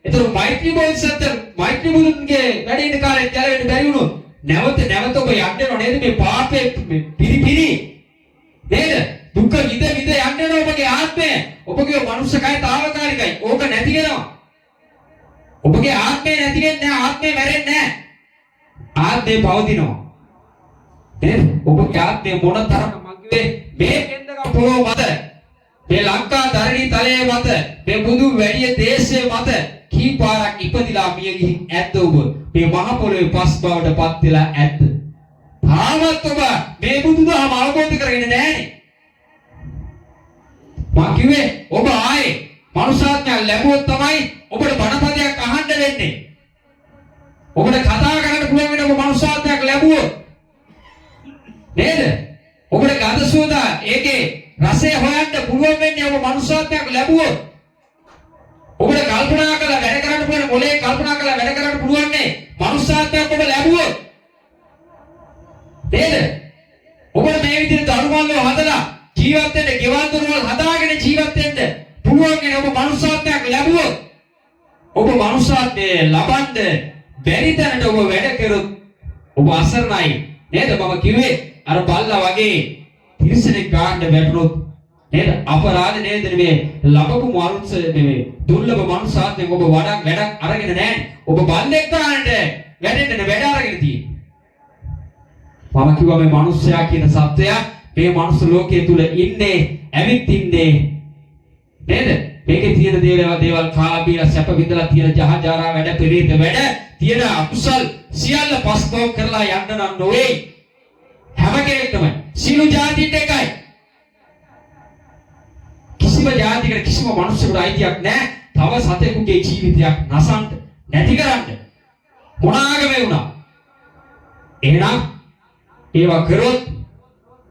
Speaker 1: ඒතර මෛත්‍රී බෝධිසත්ව මෛත්‍රී බුදුන්ගේ වැඩ ඉන්න කාලේ ගැලවෙන්න බැරි වුණොත් නැවත ඔබ යන්නේනෝ නේද මේ පාපේ පිරිපිරි නේද? දුක විඳ යන්නේනෝ ඔබගේ ආත්මය. ඔබගේ මනුෂ්‍ය කය తాවකාලිකයි. ඕක නැති වෙනවා. ඔබගේ ආත්මය නැති වෙන්නේ නැහැ. ආත්මය මැරෙන්නේ නැහැ. ආත්මය පවතිනවා. නේද? ඔබගේ ආත්මය මොනතරම් මග්ගේ මේ කෙන්දක පොළොව මත මේ ලංකා ධරණී තලයේ මත මේ බුදු වැඩි දේශයේ මත කී පාරක් ඉපදිලා මිය ගිහින් ඇද්ද ඔබ? මේ මහ පොළොවේ පස් බවට පත් වෙලා ඇද්ද? තාමත් ඔබ මේ බුදුදහම අවබෝධ කරගෙන නැහැනේ. මම කිව්වේ ඔබ ආයේ මනුෂ්‍යාත්මයක් ලැබුවොත් තමයි ඔබට බණපදයක් අහන්න වෙන්නේ. ඔබට කතා කරන්න පුළුවන් වෙන ඔබ මනුෂ්‍යාත්මයක් ලැබුවොත් නේද? ඔබට ගඳ සුවඳ ඒකේ රසය හොයන්න පුළුවන් වෙන්නේ ඔබ මනුෂ්‍යාත්මයක් ලැබුවොත්. ඔබට කල්පනා කරලා වැඩ කරන්න පුළුවන් මොලේ කල්පනා කරලා වැඩ කරන්න පුළුවන් නේ මනුෂ්‍යාත්මයක් ඔබ ලැබුවොත්. නේද? ඔබට මේ විදිහට ධර්මවල හදලා ජීවත් වෙන්න, ගෙවල් දොරවල් හදාගෙන ජීවත් වෙන්න පුළුවන් නේ ඔබ මනුෂ්‍යාත්මයක් ලැබුවොත්. ඔබ මනුෂ්‍යාත්මය ලබන්න බැරි තැනට ඔබ වැඩ කරොත් ඔබ අසරණයි. නේද? මම කිව්වේ අර බල්ලා වගේ තිරිසනෙක් ගන්න වැටුනොත් නේද? අපරාධ නේද මේ ලබපු මනුස්ස මේ දුර්ලභ මනුෂ්‍යාත්මයෙන් ඔබ වැඩක් අරගෙන නැහැ. ඔබ බල්ලෙක් ගන්නට වැඩෙන්න වැඩ අරගෙන තියෙන්නේ. මම කිව්වා මේ මිනිස්සයා කියන සත්‍යය මේ මනුස්ස ලෝකයේ තුල ඉන්නේ ඇවිත් ඉන්නේ නේද? මේකේ තියෙන දේවල් කාලා බීලා සැප විඳලා තියෙන ජහජාරා වැඩ පෙරේත වැඩ තියෙන අකුසල් සියල්ල පස්තව කරලා යන්න නම් නොවේ. හැම කෙනෙක්ටම සිළු જાතිත් එකයි. කිසිම જાතියකට කිසිම මනුස්සයෙකුට අයිතියක් නැහැ. තව සතෙකුගේ ජීවිතයක් නසන්න නැති කරන්න. මොනාගමේ වුණා. එහෙනම් ඒවා කරොත්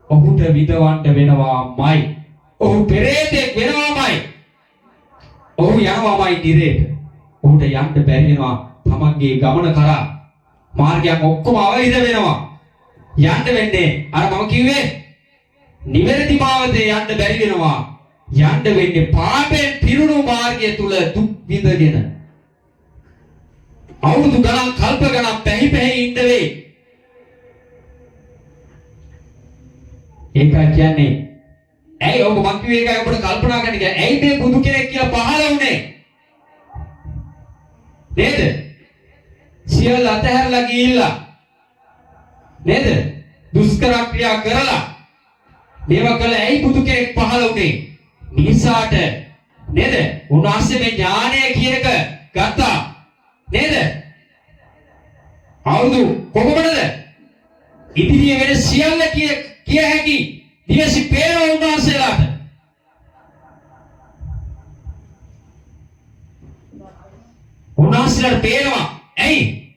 Speaker 1: ඔහුට විඳවන්න වෙනවාමයි. ඔහු පෙරේතෙක් වෙනවාමයි. ඔහු යනවාමයි නිරේට. ඔහුට යන්න බැරි වෙනවා. තමන්ගේ ගමන කරා මාර්ගයක් ඔක්කොම අවහිර වෙනවා. යන්න වෙන්නේ අර මම කිව්වේ නිවැරදි මාවතේ යන්න බැරි වෙනවා. යන්න වෙන්නේ පාපයෙන් පිරුණු මාර්ගය තුල දුක් විඳගෙන. අවුරුදු ගණන් කල්ප ගණන් පැහි ඉන්න වෙයි. ඒකයි කියන්නේ ඇයි ඔබ මං කිව්වේ ඒකයි ඔබට කල්පනා කරන්න කියලා. ඇයි මේ බුදු කෙනෙක් කියලා පහළ වුනේ? නේද? සියල්ල අතහැරලා ගිහිල්ලා නේද? දුෂ්කර ක්‍රියා කරලා මේවා කළ ඇයි බුදු කෙනෙක් පහළ වුනේ? මිනිසාට නේද? උන්වහන්සේ මේ ඥානය කියන එක ගත්තා නේද? අවුරුදු කොහොමද? ඉදිරියේ වෙන සියල්ල කිය හැකි දිවසි පේන උන්වහන්සේලාට උන්වහන්සේලාට පේනවා. ඇයි?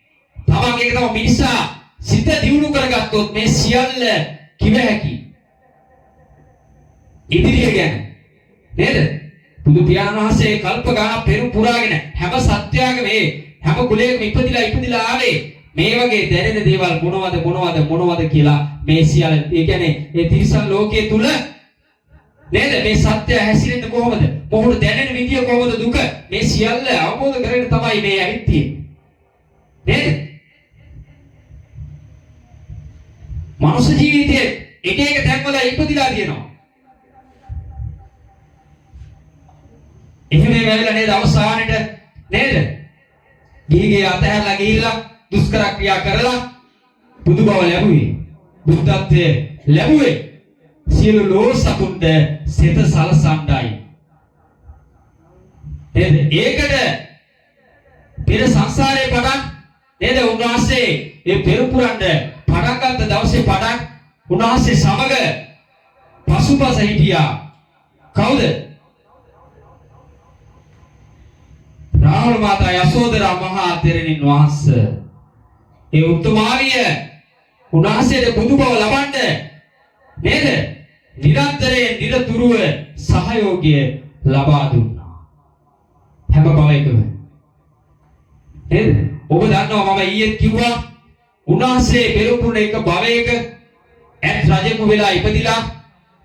Speaker 1: තමන්ගේ තම මිනිසා සිත දියුණු කරගත්තොත් මේ සියල්ල කිව හැකි. ඉදිරිය ගැන නේද? බුදු පියාණන් වහන්සේ කල්ප ගානක් පෙරම් පුරාගෙන හැම සත්‍යයකම මේ හැම කුලයකම ඉපදිලා ආවේ මේ වගේ දැනෙන දේවල් මොනවද කියලා මේ සියල්ල ඒ කියන්නේ ඒ තිරිසන් ලෝකයේ තුල නේද මේ සත්‍ය හැසිරෙන්නේ කොහොමද? මොහොත දැනෙන විදිය කොහොමද දුක? මේ සියල්ල අවබෝධ කරගෙන තමයි මේ ඇවිත් තියෙන්නේ. නේද? මනුෂ්‍ය ජීවිතයේ එක එක තැන්වල ඉපදිලා තියෙනවා. එහෙම වෙලා නේද අවසානෙට නේද? ගිහිගේ අතහැරලා ගිහිල්ලා දුෂ්කර ක්‍රියා කරලා බුදු බව ලැබුවේ. බුද්ධත්වයේ ලැබුවේ. සියලු ලෝ සතුන්ට සිත සලසන්නයි. නේද? ඒකට පෙර සංසාරේ පටන් නේද උන්වහන්සේ ඒ පෙරපුරන්න පටන් ගත්ත දවසේ පටන් උන්වහන්සේ සමග පසුපස හිටියා. කවුද? රාහුල මාතා යසෝදරා මහා තෙරණින් වහන්සේ. ඒ උත්තමාවිය උන්වහන්සේට බුදු බව ලබන්න නේද? නිරන්තරයෙන් නිරතුරුව සහයෝගය ලබා දුන්නා. හැම භවයකම. නේද? ඔබ දන්නවා මම ඊයේ කිව්වා උන්වහන්සේ පෙරපුරන එක භවයක ඇත් රජෙකු වෙලා ඉපදිලා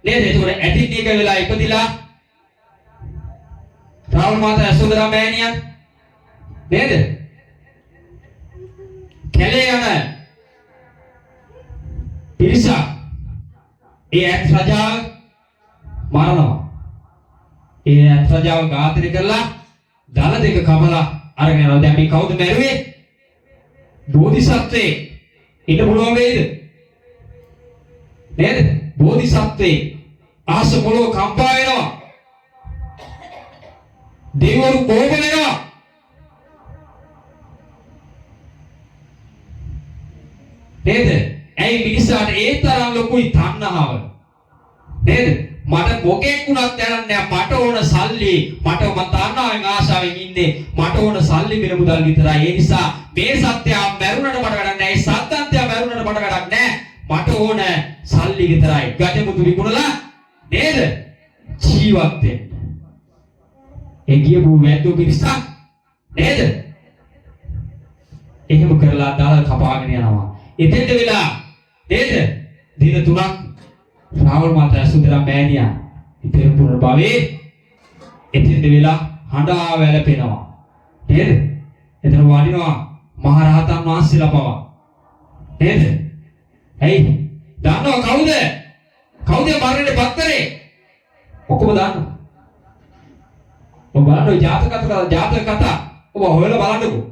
Speaker 1: නේද? ඒතකොට ඇතින් එක වෙලා ඉපදිලා රාහුල මාතා යසෝදරා මෑණියන් නේද? කැලේ යන පිරිස ඒ ඇත් රජාව මරනවා. ඒ ඇත් රජාව ඝාතනය කරලා දල දෙක කපලා අරගෙන යනවා. දැන් මේ කවුද මැරුවේ? බෝධිසත්වේ. ඉන්න පුළුවන් වේද? නේද? බෝධිසත්වේ ආස පොළොව කම්පා වෙනවා. දෙවිවරු කෝප වෙනවා. නේද? ඇයි මිනිසාට ඒ තරම් ලොකුයි තණ්හාව? නේද? මට මොකෙක් වුණත් දැනන්නේ නැහැ. මට ඕන සල්ලි. මම තණ්හාවෙන් ආශාවෙන් ඉන්නේ. මට ඕන සල්ලි මිල මුදල් විතරයි. ඒ නිසා මේ සත්‍යය මරුණට මට වැඩක් නැහැ. ඒ සත්‍යන්තය මරුණට මට වැඩක් නැහැ. මට ඕන සල්ලි විතරයි. ගජමුතු විකුණලා නේද? ජීවත් වෙන්න. ඒ ගියපු වැද්දෝ පිරිසක් නේද? එහෙම කරලා දාලා කපාගෙන යනවා. එතෙන්ද වෙලා නේද? දින 3ක් රාහුල මාතා යසෝදරා මෑණියා ඉපෙරපුර භවයේ එතෙන්ද වෙලා හඬා වැළපෙනවා. නේද? එතන වඩිනවා මහ රහතන් වහන්සේලා පවා. නේද? ඇයි? දන්නව කවුද? කවුද මරණයට පත් කරේ? ඔක්කොම දන්නවා. ඔබ බලන්න ජාතක කතා ඔබ හොයලා බලන්නකෝ.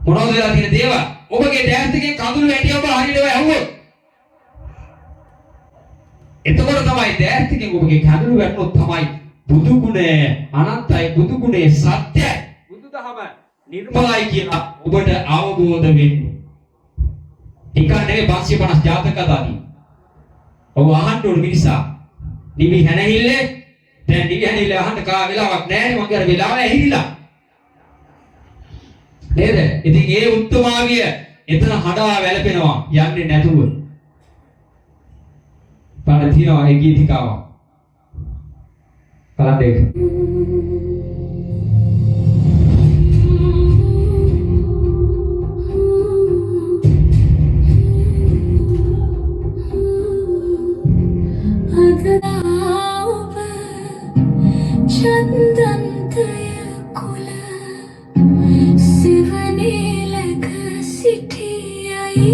Speaker 1: මොනවද වෙලා තියෙන දේවල්? ඔබගේ දැස් දෙකේ කඳුළු වැටි ඔබ හරියට ඇහුවොත් එතකොට තමයි දැස් දෙකෙන් ඔබගේ කඳුළු වැටුනොත් තමයි බුදු ගුණය අනන්තයි, බුදු ගුණය සත්‍යයි, බුදුදහම නිර්මලයි කියලා ඔබට අවබෝධ වෙන්නේ. ඒක නෙවෙයි 550 ජාතක කතාදී. ඔබ අහන්න ඕන මිනිසා නිවි හැනහිල්ලේ දැන් නිවි හැනහිල්ලේ අහන්න කා වෙලාවක් නැහැ නේ. මගේ අර වෙලාව ඇහිලා නේද? ඉතින් ඒ උත්තමාවිය එතන හඬා වැළපෙනවා යන්නේ නැතුව. බලන්න තියනවා ඒ ගීතිකාව. බලන්න ඒක.
Speaker 3: චන්දන්තය කුල සිවනේලක සිටියයි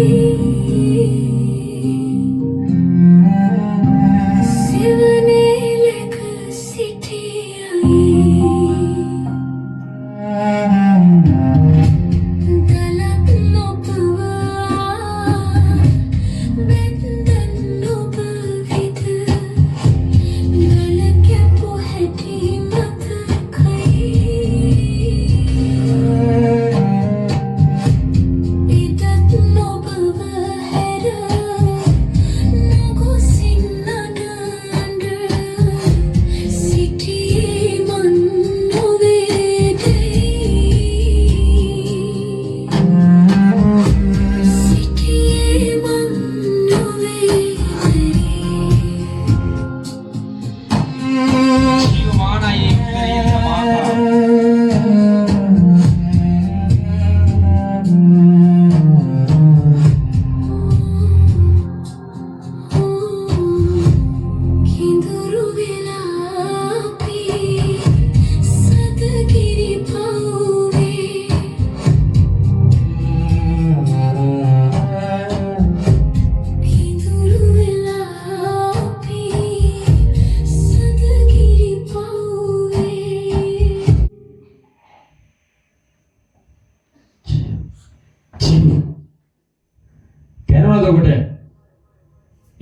Speaker 3: සිවනේලක සිටියයි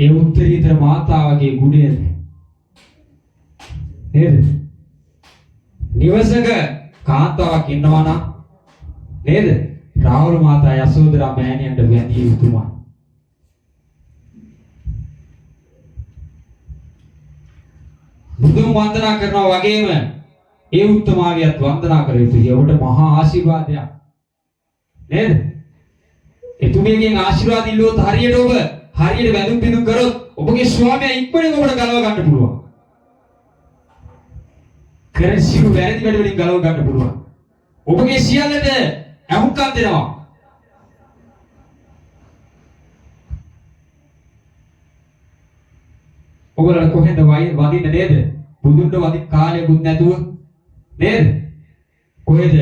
Speaker 1: ඒ උත්තරීතර මාතාවගේ ගුණයද නේද? නිවසක කාන්තාවක් ඉන්නවා නම් නේද? රාහුල මාතා යසෝදරා මෑණියන්ට වැඳිය යුතුමයි. බුදුන් වන්දනා කරනවා වගේම ඒ උත්තමාවියත් වන්දනා කර යුතුයි. ඔබට මහා ආශිර්වාදයක් නේද? එතුමියගෙන් ආශිර්වාද ඉල්ලුවොත් හරියට වැඳුම් පිදුම් කරොත් ඔබගේ ස්වාමියා ඉක්මනින් ඔබට ගලව ගන්න පුළුවන්. කරන සියලු වැරදි වැඩ වලින් ගලව ගන්න පුළුවන්. ඔබගේ සියල්ලට අහුම්කම් දෙනවා. ඔබලා කොහෙන්ද වදින්න නේද? බුදුන්ව වදින්න කාලයකුත් නැතුව නේද? කොහෙද?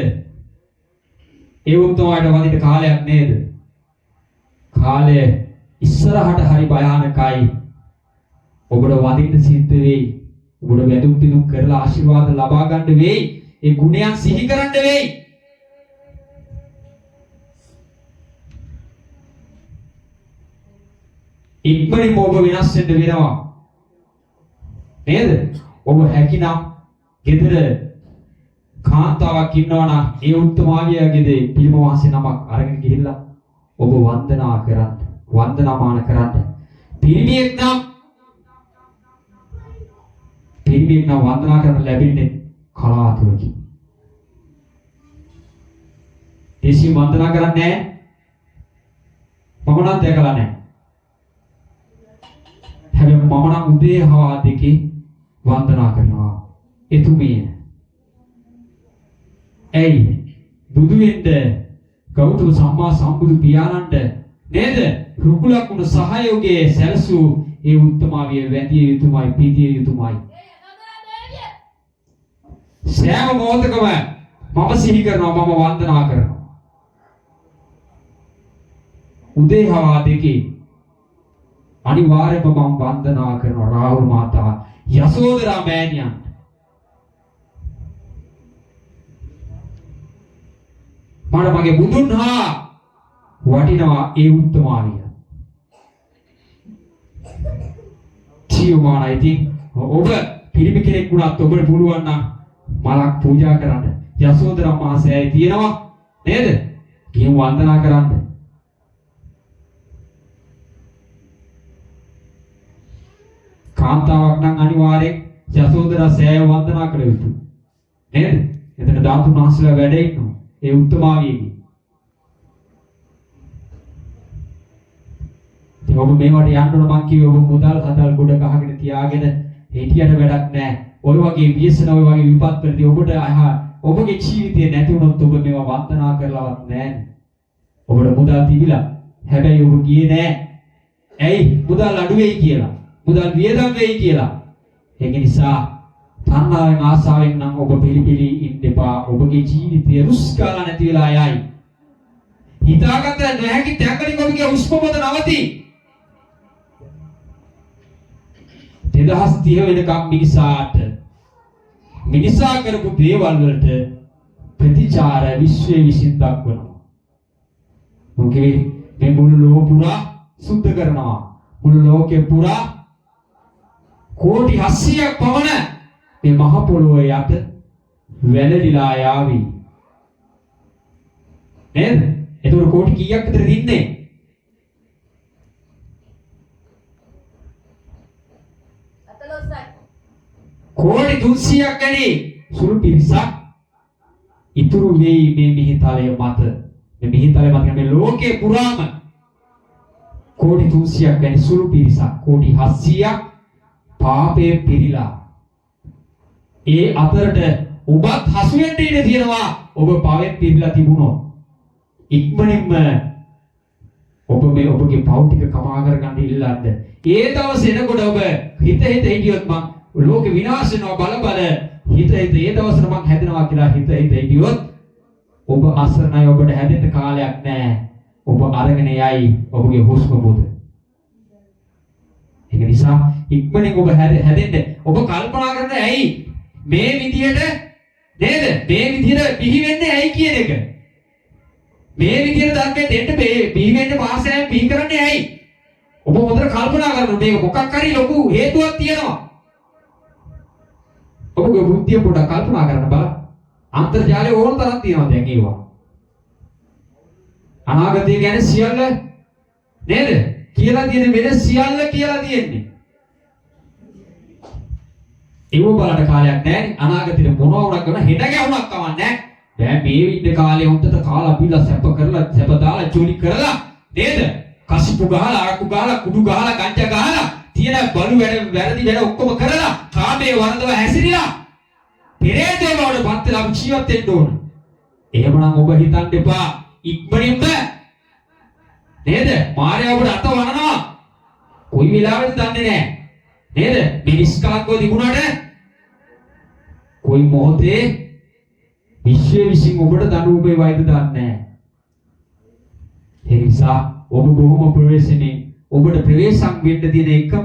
Speaker 1: ඒ උත්තමයට වදින්න කාලයක් නේද? කාලය ඉස්සරහට හරි භයානකයි. ඔබට වදින්න සිද්ධ වෙයි. ඔබට වැඳුම් පිදුම් කරලා ආශිර්වාද ලබා ගන්න වෙයි. ඒ ගුණයන් සිහි කරන්න වෙයි. ඉක්මනින්ම ඔබ වෙනස් වෙන්න වෙනවා. නේද? ඔබ හැකිනම් ගෙදර කාන්තාවක් ඉන්නවා නම් ඒ උත්තමාවියගේ පිළිම වාසේ නමක් අරගෙන ගිහිල්ලා ඔබ වන්දනා කරන්න, වන්දනාමාන කරන්න. පිරිමියෙක් නම් වන්දනා කරන්න ලැබෙන්නේ කලාතුරකින්. දේශී වන්දනා කරන්නේ මම නම් දැකලා නැහැ. හැබැයි මම නම් උදේ හවා දෙකේ වන්දනා කරනවා එතුමිය. ඇයි? බුදු වෙන්න ගෞතම සම්මා සම්බුදු පියාණන්ට නේද? රුකුලක් වුණ සහයෝගයේ සැලසූ ඒ උත්තමාවිය වැඳිය යුතුමයි, පිදිය යුතුමයි. සෑම මොහොතකම මම සිහි කරනවා, මම වන්දනා කරනවා. උදේ හවා දෙකේ අනිවාර්යයෙන්ම මම වන්දනා කරනවා රාහුල මාතා යසෝදරා මෑණියන්. මට මගේ බුදුන් හා වටිනවා ඒ උත්තමාවිය. ජීවමානයි. ඉතින් ඔබ පිරිමි කෙනෙක් වුණත් ඔබට පුළුවන් නම් මලක් පූජා කරන්න. යසෝදරා මහසෑය තියෙනවා නේද? ගිහින් වන්දනා කරන්න. කාන්තාවක් නම් අනිවාර්යෙන් යසෝදරා සෑය වන්දනා කළ යුතුයි. නේද? එතන ධාතුන් වහන්සේලා වැඩ ඉන්නවා. ඒ උත්තමාවියගේ. ඉතින් ඔබ මේවට යන්න ඕන මං කිව්වේ ඔබ මුදල් හදල් ගොඩ ගහගෙන තියාගෙන හිටියට වැඩක් නැහැ. ඔය වගේ ව්‍යසන ඔය වගේ විපත් වලදී ඔබට ඔබගේ ජීවිතේ නැති වුණොත් ඔබ මේවා වන්දනා කරලවත් නැහැ. ඔබට මුදල් තිබිලා හැබැයි ඔබ ගියේ නැහැ. ඇයි? මුදල් අඩු වෙයි කියලා. මුදල් වියදම් වෙයි කියලා. ඒක නිසා තණ්හාවෙන් ආසාවෙන් නම් ඔබ පිළිපිලි ඉන්න එපා. ඔබගේ ජීවිතය රුස්කාලා නැති වෙලා යයි. හිතාගත නොහැකි තැන්වලින් ඔබගේ හුස්ම පොත නවති. 2030 වෙනකම් මිනිසා කරපු දේවල් වලට ප්‍රතිචාර විශ්වයේ විසින් දක්වනවා. මොකද මේ මුළු ලෝක පුරා සුද්ධ කරනවා. මුළු ලෝකේ පුරා කෝටි 700ක් පමණ මේ මහ පොළොවේ යට වැළලීලා යාවි. නේද? ඒතකොට කෝටි කීයක් විතර ඉන්නේ? කෝටි 300ක් ගැනි සුළු පිරිසක් ඉතුරු වෙයි මේ මිහිතලය මත. මේ මිහිතලය මත මේ ලෝකේ පුරාම කෝටි 300ක් ගැනි සුළු පිරිසක්, කෝටි 700ක් පාපේ පිරීලා. ඒ අතරට ඔබත් හසු වෙන්න ඉඩ තියෙනවා. ඔබ පාවෙන් පිරීලා තිබුණොත් ඉක්මනින්ම ඔබ මේ ඔබගේ පව් ටික කමා කරගන්න ඉල්ලන්න. ඒ දවස් එනකොට ඔබ හිත හිටියොත් මං ලෝක විනාශ වෙනවා බල හිත ඒ දවසට මං හැදෙනවා කියලා හිත හිටියොත් ඔබ අසරණයි. ඔබට හැදෙන්න කාලයක් නැහැ. ඔබ අරගෙන යයි ඔබගේ හුස්ම පොත. ඒක නිසා ඉක්මනින් ඔබ හැදෙන්න. ඔබ කල්පනා කරන්න ඇයි මේ විදියට නේද? මේ විදියට බිහි වෙන්නේ ඇයි කියන එක. මේ විදියට ධර්මයේ දෙන්න බිහි වෙන්න වාසනාවෙන් බිහි කරන්නේ ඇයි? ඔබ හොඳට කල්පනා කරන්න මේක මොකක් හරි ලොකු හේතුවක් තියෙනවා. ඔබගේ බුද්ධිය පොඩ්ඩක් කල්පනා කරන්න බලන්න. අන්තර්ජාලය ඕන තරම් තියෙනවා දැන් ඒවා. අනාගතය ගැන සියල්ල නේද? කියලා තියෙන වෙන සියල්ල කියලා තියෙන්නේ. ඒව බලන්න කාලයක් නැහැ. අනාගතේ මොනවා වුණත් කරන හෙට ගැවුණක් කවන්නේ නැහැ. දැන් මේ විදිහේ කාලේ හොඳට කාලා බීලා සැප කරලා සැප දාලා චෝලි කරලා නේද? කසිපු ගහලා අරකු ගහලා කුඩු ගහලා ගංජා ගහලා තියෙන බලු වැඩ වැරදි වැඩ ඔක්කොම කරලා කාමයේ වරදව හැසිරිලා පෙරේතේ වලට පත්ලා ජීවත් වෙන්න ඕන. එහෙමනම් ඔබ හිතන්න එපා ඉක්මනින්ම නේද? මාර්යා ඔබට අත වනනවා. කොයි වෙලාවෙද දන්නේ නැහැ. නේද? මිනිස් කලකෝ තිබුණාට කොයි මොහොතේ විශ්ව විසින් ඔබට දඬුවමේ වයිද දන්නේ නැහැ. ඒ නිසා ඔබ බොහොම ප්‍රවේශනේ ඔබට ප්‍රවේශම් වෙන්න තියෙන එකම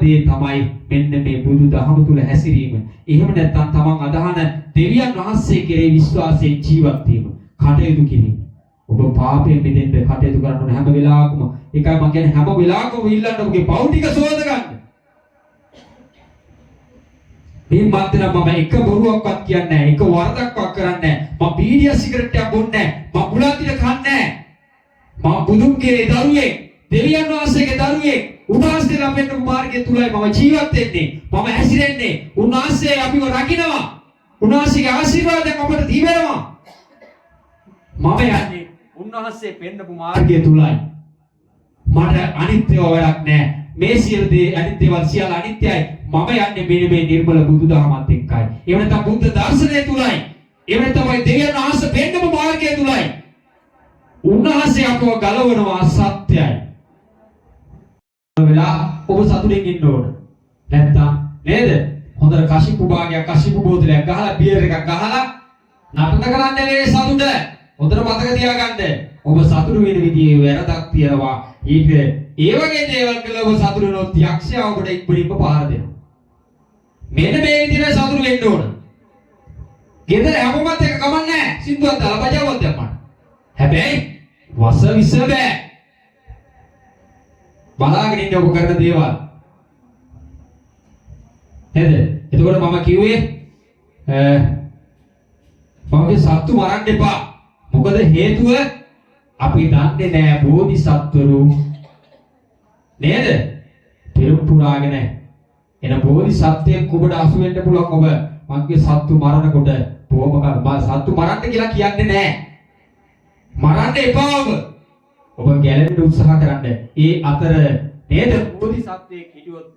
Speaker 1: දේ තමයි මෙන්න මේ බුදු දහම තුල හැසිරීම. එහෙම නැත්නම් තමන් අදහන දෙවියන් වහන්සේ කෙරෙහි විශ්වාසයෙන් ජීවත් වීම, කටයුතු කිරීම. ඔබ පාපයෙන් මිදෙන්න කටයුතු කරන හැම වෙලාවකම ඒකයි මම කියන්නේ හැම වෙලාවකම ඉල්ලන්න ඔබගේ පව් ටික සෝද ගන්න. මේ මාත්‍රා මම එක බොරුවක්වත් කියන්නේ නැහැ, එක වරදක්වත් කරන්නේ නැහැ. මම බීඩිය සිගරට් එකක් බොන්නේ නැහැ. මම බුලන්තිල කන්නේ නැහැ. මම බුදුන්ගේ දරුවෙක්, දෙවියන් වහන්සේගේ දරුවෙක්. උන්වහන්සේලා පෙන්නපු මාර්ගය තුලයි මම ජීවත් වෙන්නේ. මම හැසිරෙන්නේ. උන්වහන්සේ අපිව රකින්නවා. උන්වහන්සේගේ ආශිර්වාදයෙන් අපට දීවෙනවා. මම යන්නේ උන්වහන්සේ පෙන්නපු මාර්ගය තුලයි. මට අනිත්‍යව වැඩක් නැහැ. මේ සියලු දේ අනිත් දේවල් සියල්ල අනිත්‍යයි. මම යන්නේ මේ නිර්මල බුදුදහමත් එක්කයි. ඒ වෙනතම බුද්ධ දර්ශනය තුලයි. ඒ වෙනතම දෙවියන් වහන්සේ පෙන්නපු මාර්ගය තුලයි. උන්වහන්සේ අපව ගලවනවා සත්‍යයි. වෙලා ඔබ සතුටින් ඉන්න ඕන. නැත්තම් නේද? හොඳට කෂිපු භාගයක් කෂිපු බෝතලයක් ගහලා බියර් එකක් ගහලා නටන කරන්නේ මේ සතුට. හොඳට මතක තියාගන්න. ඔබ සතුටු වෙන විදිහේ වැරදක් තියනවා. ඊට ඒ වගේ දේවල් කළා ඔබ සතුටු වෙනොත් යක්ෂයා ඔබට ඉක්මනින්ම පහර දෙනවා. මෙන්න මේ විදිහට සතුටු වෙන්න ඕන. ගෙදර හැමෝමත් එක කමන්නේ නැහැ. සින්දුවක් දාලා බජාවක් දැම්මම. හැබැයි වස විස බෑ. බලාගෙන ඉන්න ඔබ කරන දේවල්. නේද? එතකොට මම කිව්වේ මමගේ සත්තු මරන්න එපා. මොකද හේතුව අපි දන්නේ නැහැ බෝධිසත්වරු නේද? පෙරම් පුරාගෙන එන බෝධිසත්වයෙක් ඔබට අසු වෙන්න පුළුවන්. ඔබ මගේ සත්තු මරනකොට බොහොම සත්තු මරන්න කියලා කියන්නේ නැහැ. මරන්න එපා ඔබ. ඔබ ගැලවෙන්න උත්සාහ කරන්න. ඒ අතර නේද බෝධිසත්වයෙක් හිටියොත්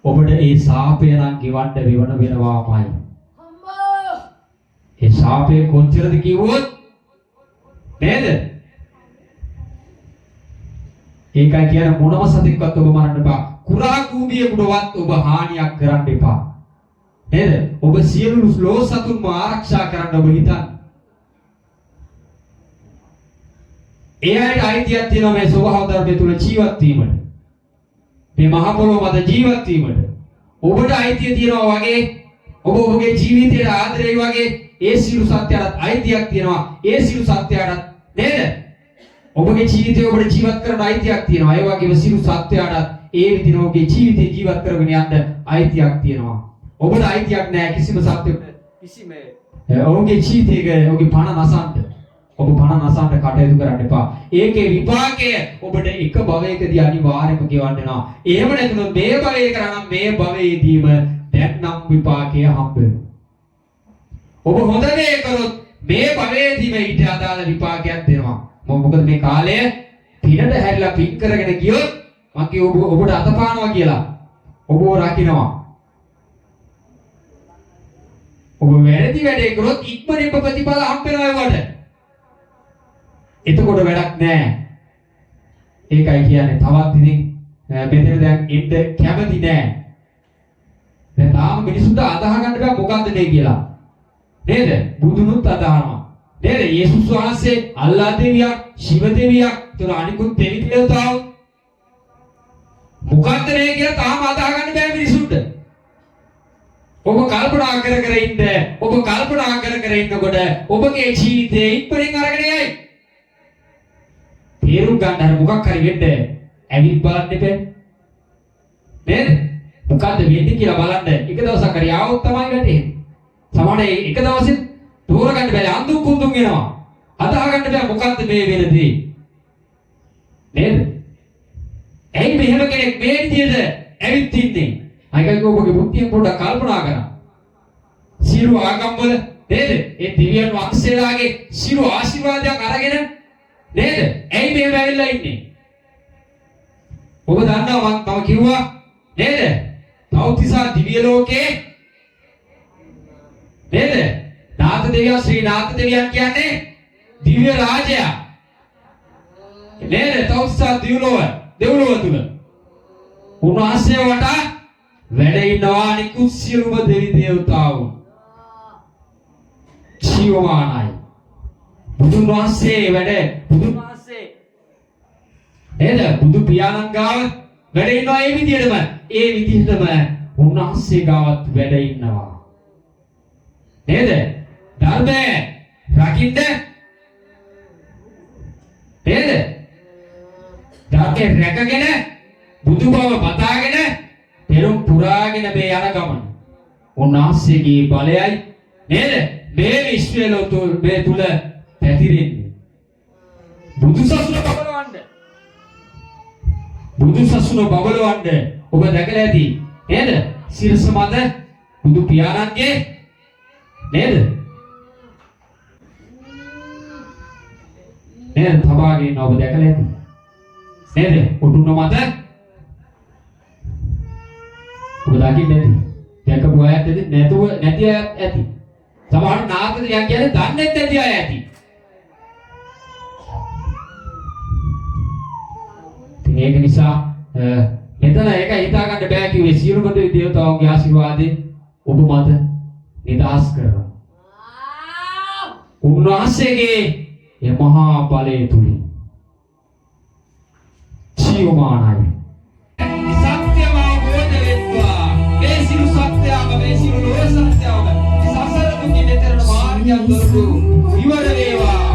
Speaker 1: ඔබට ඒ ශාපය නම් ගෙවන්න වෙනවාමයි. අම්මා! ඒ ශාපය කොච්චරද කිව්වොත් නේද? ඒකයි කියන මොනම සතෙක්වත් ඔබ මරන්න එපා. කුරා කූඹියෙකුටවත් ඔබ හානියක් කරන්න එපා. නේද? ඔබ සියලු ලෝ සතුන්ම ආරක්ෂා කරන්න ඔබ හිතන්න. ඒ අයට අයිතියක් තියෙනවා මේ ස්වභාව ධර්මය තුල ජීවත් වීමට. මේ මහ පොළොව මත ජීවත් වීමට. ඔබට අයිතිය තියෙනවා වගේ ඔබ ඔබගේ ජීවිතයට ආදරේ වගේ ඒ සියලු සත්‍යයන්ට අයිතියක් තියෙනවා. ඒ සියලු සත්‍යයන්ට නේද? ඔබගේ ජීවිතය ඔබට ජීවත් කරන්න අයිතියක් තියෙනවා. ඒ වගේම සියලු සත්‍යයන්ට ඒ විදිහට ඔබගේ ජීවිතය ජීවත් කරගෙන යන්න අයිතියක් තියෙනවා. ඔබට අයිතියක් නැහැ කිසිම සත්‍යයකට කිසිම ඔබගේ ජීවිතයේ ඔබගේ පණ නසන්න. ඔබ පණ නසන්න කටයුතු කරන්න එපා. ඒකේ විපාකය ඔබට එක භවයකදී අනිවාර්යයෙන්ම ගෙවන්න වෙනවා. එහෙම නැත්නම් මේ භවයේ කරනම් මේ භවයේදීම දැන් නම් විපාකය හම්බ වෙනවා. ඔබ හොඳ දේ කරොත් මේ භවයේදීම ඊට අදාළ විපාකයක් දෙනවා. මොකද මේ කාලය පිනට හැරිලා පින් කරගෙන ගියොත් මම කිය ඔබට අතපානවා කියලා. ඔබව රකින්නවා. ඔබ වැරදි වැඩේ කරොත් ඉක්මනින්ම ප්‍රතිඵල හම්බ වෙනවා ඒකට. එතකොට වැඩක් නැහැ. ඒකයි කියන්නේ තවත් ඉතින් මෙතන දැන් ඉන්න කැමති නැහැ. දැන් තාම මිනිසුන්ට අදහ ගන්න බෑ මොකද්ද මේ කියලා. නේද? බුදුනුත් අදහනවා. නේද? යේසුස් වහන්සේ අල්ලා දෙවියක්, ශිව දෙවියක්, තුන අනිකුත් දෙවි දේවතාවෝ මොකද්ද මේ කියලා තාම අදහ ගන්න බෑ මිනිසුන්ට. ඔබ කල්පනා කර ඉන්න, ඔබ කල්පනා කර ඉන්නකොට ඔබගේ ජීවිතේ ඉක්මනින් අරගෙන යයි. තේරුම් ගන්න හරි මොකක් හරි වෙන්න ඇවිත් බලන්න එපා. නේද? මොකද්ද වෙන්නේ කියලා බලන්න. එක දවසක් හරි ආවොත් තමයි වැටෙන්නේ. සමහරවිට එක දවසෙත් තෝරගන්න බැහැ අඳුන් කුඳුන් එනවා. අදාහගන්න බැහැ මොකද්ද මේ වෙන දේ. නේද? ඇයි මෙහෙම කෙනෙක් මේ විදිහට ඇවිත් ඉන්නේ? අයිකයි ඔබගේ බුද්ධියෙන් පොඩ්ඩක් කල්පනා කරන්න. සියලු ආගම් වල නේද? ඒ දිව්‍යන් වහන්සේලාගේ සියලු ආශිර්වාදයක් අරගෙන නේද? ඇයි මෙහෙම ඇවිල්ලා ඉන්නේ? ඔබ දන්නවා මම කිව්වා නේද? තවතිසා දිව්‍ය ලෝකේ නේද? නාථ දෙවියන් ශ්‍රී නාථ දෙවියන් කියන්නේ දිව්‍ය රාජයා. නේද? තවතිසා දෙව්ලොව තුල. උන්වහන්සේ වටා වැඩ ඉන්නවා නිකුත් සියලුම දෙවි දේවතාවෝ. ජීවමානයි. බුදුන් වහන්සේ බුදුන් වහන්සේ නේද? බුදු පියාණන් ගාව වැඩ ඉන්නවා ඒ විදිහටම උන්වහන්සේ ගාවත් වැඩ ඉන්නවා. නේද? ධර්මය රකින්න නේද? ධර්මය රැකගෙන බුදු බව පතාගෙන පෙරම් පුරාගෙන මේ යන ගමන උන්වහන්සේගේ බලයයි නේද? මේ විශ්වය තුල පැතිරෙන්නේ. බුදු සසුන බබලවන්න ඔබ දැකලා ඇති නේද? සිරස මත බුදු පියාණන්ගේ නේද? නේද? තබාගෙන ඔබ දැකලා ඇති නේද? උඩුන මත ඔබ දකින්නේ නැති. දැකපු අයත් ඇති නැති අයත් ඇති. සමහර නාථ දෙවියන් කියන්නේ දන්නේ නැති අය ඇති. ඒක නිසා මෙතන ඒක හිතා ගන්න බෑ කිව්වේ සියලුම දේවතාවුන්ගේ ආශිර්වාදේ ඔබ මත නිදහස් කරනවා. උන්වහන්සේගේ මේ මහා බලය තුලින් ජීවමානයි. සත්‍යම අවබෝධ වෙත්වා. මේ සියලු සත්‍යම මේ සියලු ලෝක සත්‍යම සසර දුකින් එතරම් මාර්ගයක් දොරටු ඉවර වේවා.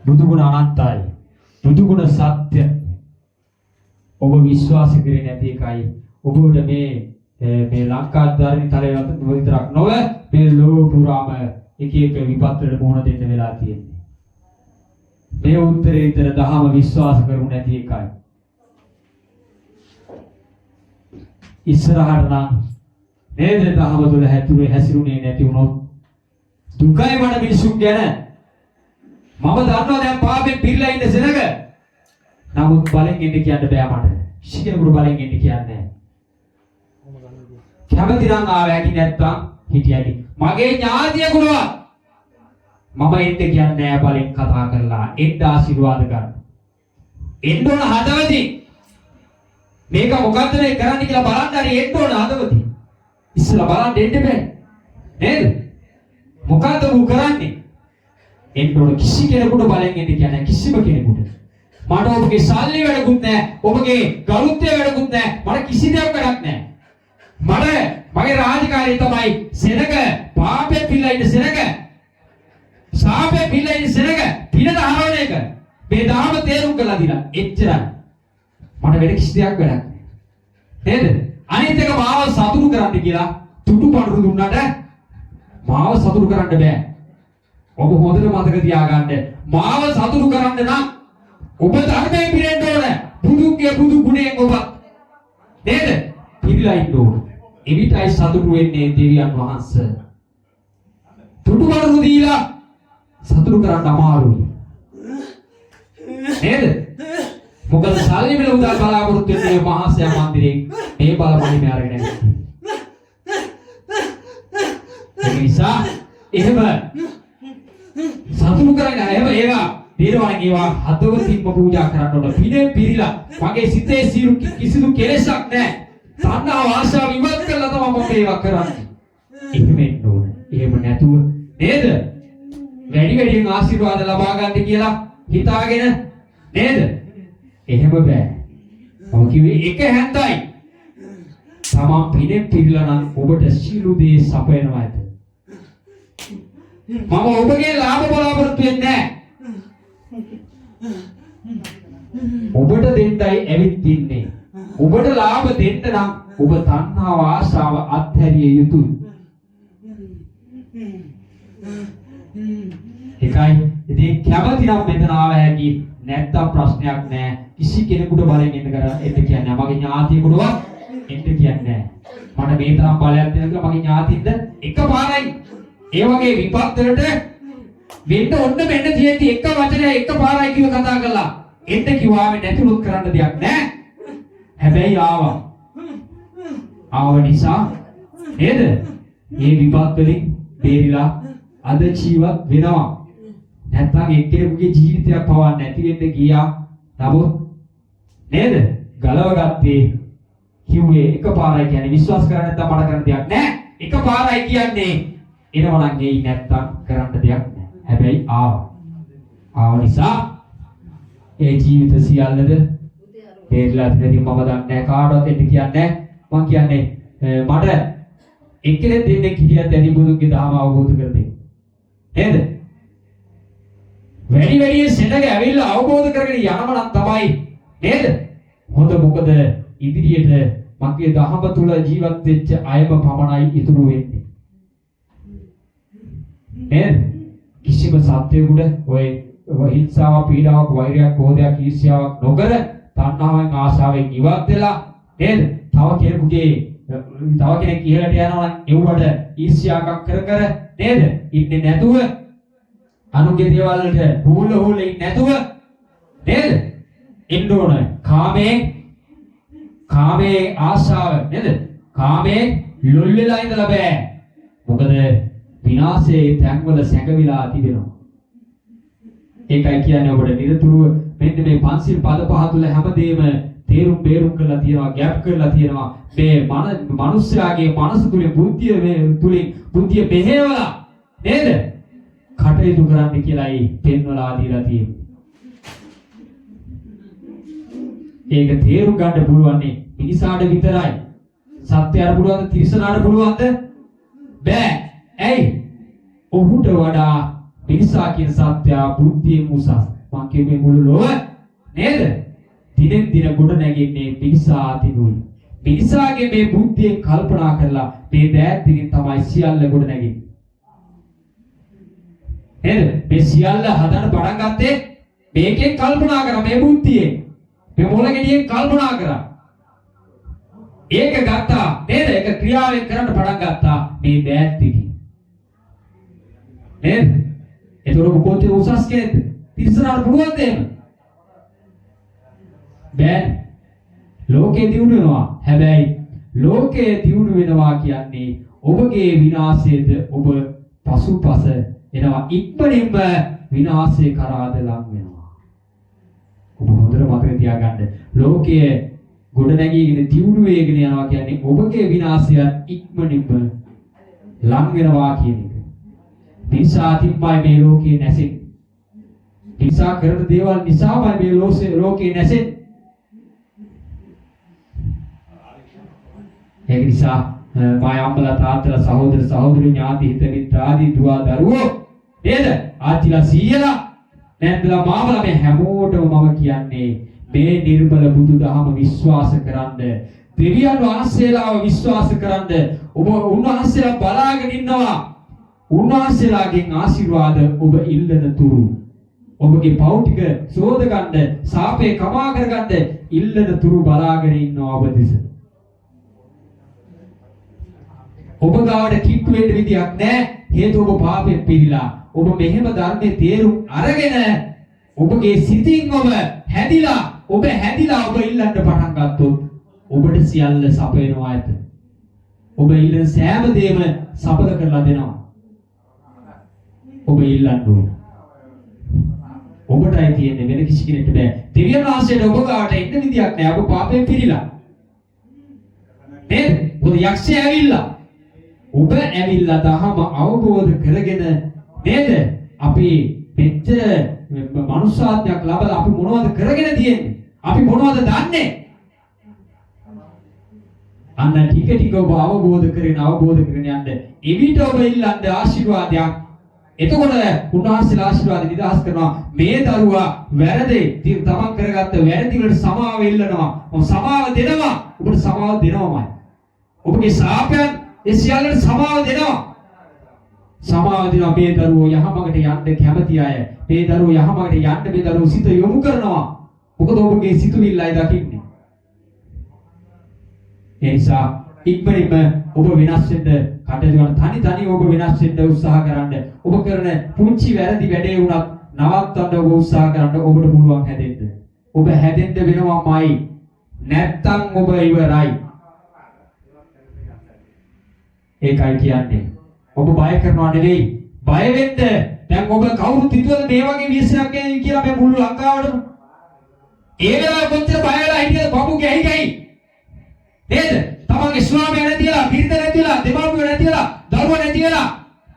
Speaker 1: බුදුගුණ අනන්තයි. බුදුගුණ සත්‍ය. ඔබ විශ්වාස කරේ නැති එකයි ඔබට මේ ලංකාධාරී තලය විතරක් නොව මේ ලෝක පුරාම එක විපත්වලට මුහුණ දෙන්න වෙලා තියෙන්නේ. මේ උත්තරේ විතර දහම විශ්වාස කරු නැති එකයි. ඉස්සරහට නම් නේද දහම තුළ හැසිරුනේ නැති වුණොත් දුකයි මට මිනිසුන් ගැන. මම දන්නවා දැන් පාපේ පිරලා ඉන්න සෙනඟ. නමුත් බලෙන් එන්න කියන්න බෑ මට. කිසියෙකුට බලෙන් එන්න කියන්නේ නැහැ. කැමති නම් ආව හැටි නැත්තම් හිටියයි. මගේ ඥාතියෙකුටවත් මම එන්න කියන්නේ නැහැ බලෙන් කතා කරලා. එන්න ආශිර්වාද ගන්න. එන්න ඕන හදවතින්. මේක මොකද්ද මේ කරන්න කියලා බලන්න හරි එන්න ඕන හදවතින්. ඉස්සලා බලන්න දෙන්න බෑ. නේද? මොකද්ද උ කරන්නේ? එන්න ඕන කිසි කෙනෙකුට බලෙන් එන්න කියන්නේ කිසිම කෙනෙකුට. මට ඔබගේ සල්ලි වැඩකුත් නැහැ. ඔබගේ ගරුත්වය වැඩකුත් නැහැ. මට කිසි දෙයක් වැඩක් නැහැ. මගේ රාජකාරිය තමයි සෙනඟ පාපේ පිළලා ඉන්න සෙනඟ. සාපේ පිළලා ඉන්න සෙනඟ පිළට හරවන එක. මේ දාම තේරුම් කරලා දීලා එච්චරයි. මට වෙන කිසි දෙයක් වැඩක් නැහැ. නේද? අනිත් එක මාව සතුටු කරන්න කියලා තුටු පඳුරු දුන්නාට මාව සතුටු කරන්න බෑ. ඔබ හොඳට මතක තියාගන්න. මාව සතුටු කරන්න නම් ඔබ ධර්මයෙන් පිරෙන්න ඕන. බුදුගේ බුදු ගුණයෙන් ඔබ නේද? පිළිලා ඉන්න ඕන. එවිටයි සතුටු වෙන්නේ දෙවියන් වහන්සේ. තුටු පඳුරු දීලා සතුටු කරන්න අමාරුයි. නේද? මොකද සල්ලි වල උදා බලාපොරොත්තු වෙන්නේ මහාසයා මන්දිරේ මේ බලමහිම අරගෙන යන්නේ. ඒ නිසා එහෙම සතුටු කරගෙන එහෙම ඒවා දීරවන ඒවා හදවතින්ම පූජා කරන්න ඕන. පිනේ පිරීලා මගේ සිතේ සියලු කිසිදු කෙලෙසක් නැහැ. තණ්හාව ආශාව ඉවත් කරලා තමයි මම ඒවා කරන්නේ. එහෙම වෙන්න ඕන. එහෙම නැතුව නේද? වැඩි වැඩියෙන් ආශිර්වාද ලබා ගන්න කියලා හිතාගෙන නේද? එහෙම බෑ. මම කිව්වේ එක හැන්දයි. තමන් පිනේ පිරීලා නම් ඔබට සියලු දේ සපයනවා ඇත. මම ඔබගේ ලාභ බලාපොරොත්තු වෙන්නේ නැහැ. ඔබට දෙන්නයි ඇවිත් ඉන්නේ. ඔබට ලාභ දෙන්න නම් ඔබ තණ්හාව ආශාව අත්හැරිය යුතුයි. ඒකයි ඉතින් කැමති නම් මෙතන ආව හැකි නැත්තම් ප්‍රශ්නයක් නැහැ. කිසි කෙනෙකුට බලෙන් එන්න කියන්නේ නැහැ. මගේ ඥාතියෙකුටවත් එන්න කියන්නේ නැහැ. මට මේ තරම් බලයක් දෙනවා මගේ ඥාතියින්ද එකපාරයි ඒ වගේ විපත් වලට වෙන්න ඔන්න මෙන්න තියෙති එක වචනය එකපාරයි කිව්ව කතා කළා. එන්න කිව්වාවේ නැතිලුත් කරන්න දෙයක් නැහැ. හැබැයි ආවා. ආව නිසා නේද? මේ විපත් වලින් බේරිලා අද ජීවත් වෙනවා. නැත්තම් එක්කෙනෙකුගේ ජීවිතයක් පවන්න නැති වෙන්න ගියා. නමුත් නේද? ගලව ගත්තේ කිව්වේ එකපාරයි කියන්නේ විශ්වාස කරන්නේ නැත්තම් මට කරන්න දෙයක් නැහැ. එකපාරයි කියන්නේ එනවා නම් ගෙයි නැත්තම් කරන්න දෙයක් නැහැ. හැබැයි ආව නිසා ඒ ජීවිත සියල්ලද බේරලා තියෙන්නේ මම දන්නේ කාටවත් එන්න කියන්නේ මම කියන්නේ මට එක්කෙනෙක් දෙන්නෙක් හිටියත් ඇති බුදුන්ගේ ධර්ම අවබෝධ කර දෙන්න. නේද? වැඩි සෙනඟ ඇවිල්ලා අවබෝධ කරගෙන යනම නම් තමයි නේද? හොඳ මොකද ඉදිරියට මගේ ධර්ම තුල ජීවත් වෙච්ච අයම පමණයි ඉතුරු වෙන්නේ. නේද? කිසිම සත්‍යයකට ඔය හිංසාව, පීඩාවක්, වෛරයක්, ක්‍රෝධයක්, ඊර්ෂ්‍යාවක් නොකර තණ්හාවෙන් ආශාවෙන් ඉවත් වෙලා නේද? තව කෙනෙක් ඉහළට යනවා නම් ඒවට ඊර්ෂ්‍යාවක් කර නේද? ඉන්නේ නැතුව අනුගේ දේවල් වලට හූල ඉන්නේ නැතුව නේද? ඉන්න ඕන. කාමයේ ආශාව නේද? කාමයේ ලොල් වෙලා ඉඳලා බෑ. මොකද විනාශයේ තැන්වල සැඟවිලා තිබෙනවා. ඒකයි කියන්නේ ඔබට නිරතුරුව මෙන්න මේ පංචශීල පද පහ තුළ හැමදේම තේරුම් බේරුම් කරලා තියෙනවා, ගැප් කරලා තියෙනවා. මේ මනුස්සයාගේ මනස තුලින් බුද්ධිය බෙහෙවලා නේද? කටයුතු කරන්න කියලායි පෙන්වලා දීලා තියෙන්නේ. ඒක තේරුම් ගන්න පුළුවන් මිනිසාට විතරයි. සත්‍යයට පුළුවන්ද? තිරිසනාට පුළුවන්ද? බෑ. ඇයි? ඔහුට වඩා මිනිසා කියන සත්‍ය බුද්ධියෙන් උසස්. මං කියන්නේ මුළු ලෝක නේද? දිනෙන් දින ගොඩ නැගෙන්නේ මිනිසා අතිනුයි. මිනිසාගේ මේ බුද්ධියෙන් කල්පනා කරලා මේ දෑත් දිනින් තමයි සියල්ල ගොඩ නැගෙන්නේ. නේද? මේ සියල්ල හදන්න පටන් ගත්තේ මේකෙන් කල්පනා කරා මේ බුද්ධියෙන්. මේ මොළගෙඩියෙන් කල්පනා කරා. ඒක ගත්තා නේද? ඒක ක්‍රියාවෙන් කරන්න පටන් ගත්තා මේ දෑත් දිනින්. නේද? ඒතකොට ඔබ කොච්චර උසස් කෙනෙක්ද? තිරසනාට පුළුවන්ද එහෙම? බෑ. ලෝකේ දියුණු වෙනවා. හැබැයි ලෝකයේ දියුණු වෙනවා කියන්නේ ඔබගේ විනාශයද ඔබ පසුපස එනවා ඉක්මනින්ම විනාශය කරාද ලං වෙනවා. ඔබ හොඳට මතක තියාගන්න. ලෝකයේ ගොඩ නැගීගෙන දියුණු වේගෙන යනවා කියන්නේ ඔබගේ විනාශය ඉක්මනින්ම ලං වෙනවා කියන එක. නිසා තිම්මයි මේ ලෝකේ නැසෙන්නේ. නිසා කරන දේවල් නිසාමයි මේ ලෝකේ නැසෙන්නේ. ඒක නිසා මා අම්මලා තාත්තලා සහෝදර සහෝදරි ඥාති හිත මිත්‍ර ආදී දුව දරුවෝ නේද? ආච්චිලා සීයලා නැන්දලා මාමලා මේ හැමෝටම මම කියන්නේ මේ නිර්මල බුදුදහම විශ්වාස කරන්න. දෙවියන් වහන්සේලාව විශ්වාස කරන්න. ඔබ උන්වහන්සේලා බලාගෙන ඉන්නවා. උන්වහන්සේලාගෙන් ආශිර්වාද ඔබ ඉල්ලන තුරු ඔබගේ පව් ටික සෝද ගන්න, සාපේ කමා කරගන්න ඉල්ලන තුරු බලාගෙන ඉන්නවා ඔබ දිස. ඔබ ගාවට කිට්ටු වෙන්න විදියක් නැහැ. හේතුව ඔබ පාපයෙන් පිරීලා. ඔබ මෙහෙම ධර්මයේ තේරුම් අරගෙන ඔබගේ සිතින් ඔබ හැදිලා ඔබ ඉල්ලන්න පටන් ගත්තොත් ඔබට සියල්ල සපයනවා ඇත. ඔබ ඉල්ලන සෑම දෙයක්ම සඵල කරලා දෙනවා. ඔබ ඉල්ලන්න ඕන. ඔබටයි තියෙන්නේ, වෙන කිසි කෙනෙකුට බෑ. දෙවියන් වහන්සේට ඔබ ගාවට එන්න විදියක් නැහැ. ඔබ පාපයෙන් පිරීලා. නේද? ඔබ යක්ෂය ඇවිල්ලා. ඔබ ඇවිල්ලා දහම අවබෝධ කරගෙන නේද? අපි මෙච්චර මනුෂ්‍යාත්මයක් ලබලා අපි මොනවද කරගෙන තියෙන්නේ? අපි මොනවද දන්නේ? අන්න ටික ඔබ අවබෝධ කරගෙන යන්න. එවිට ඔබ ඉල්ලන්න ආශිර්වාදයක්. එතකොට උන්වහන්සේලා ආශිර්වාද නිදහස් කරනවා. මේ දරුවා වැරදි තමන් කරගත්ත වැරදි වලට සමාව ඉල්ලනවා. සමාව දෙනවා. ඔබට සමාව දෙනවමයි. ඔබගේ ශාපයන් ඒ සියල්ලට සමාව දෙනවා. සමාව දෙනවා. මේ දරුවෝ යහමඟට යන්න කැමති අය. මේ දරුවෝ යහමඟට යන්න මේ දරුවෝ සිත යොමු කරනවා. මොකද ඔබගේ සිතුවිල්ලයි දකින්නේ. ඒ නිසා ඉක්මනින්ම ඔබ වෙනස් වෙන්න කටයුතු කරන තනි ඔබ වෙනස් වෙන්න උත්සාහ කරන්න. ඔබ කරන පුංචි වැරදි වැඩේ වුණත් නවත්තන්න ඔබ උත්සාහ කරන්න. ඔබට පුළුවන් හැදෙන්න. ඔබ හැදෙන්න වෙනවමයි. නැත්තම් ඔබ ඉවරයි. ඒකයි කියන්නේ. ඔබ බය කරනවා නෙවෙයි. බය වෙන්න. දැන් ඔබ කවුරුත් හිතුවද මේ වගේ විශ්වාසයක් එයි කියලා මේ මුළු ලංකාවටම? ඒ වෙලාව කොච්චර බය වෙලා හිටියද බබු ගැහි නේද? තමන්ගේ ස්වාමියා නැතිලා, බිරිඳ නැතිලා, දෙමව්පියෝ නැතිලා, දරුවෝ නැතිලා,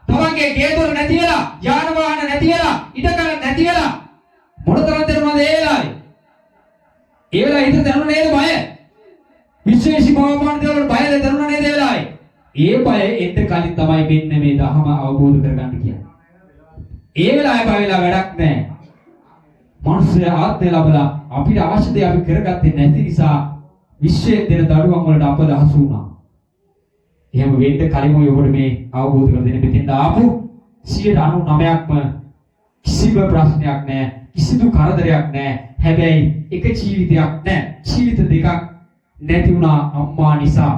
Speaker 1: තමන්ගේ ගේ දොර නැතිලා, යාන වාහන නැතිලා, ඉඩකඩ නැතිලා මොනතරම් දරුණාද ඒ වෙලාවේ? ඒ වෙලාවේ හිත දැනුණ නේද බය? විශේෂී භවමාන දේවල් බය දැනුණ නේද ඒ වෙලාවේ? ඒ බය එන්න කලින් තමයි මෙන්න මේ ධහම අවබෝධ කරගන්න කියන්නේ. ඒ වෙලාවේ බය වෙලා වැඩක් නැහැ. මනුෂ්‍ය ආත්මය ලැබලා අපිට අවශ්‍ය දේ අපි කරගත්තේ නැති නිසා විශ්වයේ දෙන දරුවන් වලට අපදහස් වුණා. එහෙම වෙන්න කලින් ඔයගොල්ලෝ මේ අවබෝධ කර දෙන්න මෙතෙන්ට ආපු 99%ක්ම කිසිම ප්‍රශ්නයක් නැහැ. කිසිදු කරදරයක් නැහැ. හැබැයි එක ජීවිතයක් නැහැ. ජීවිත දෙකක් නැති වුණා අම්මා නිසා.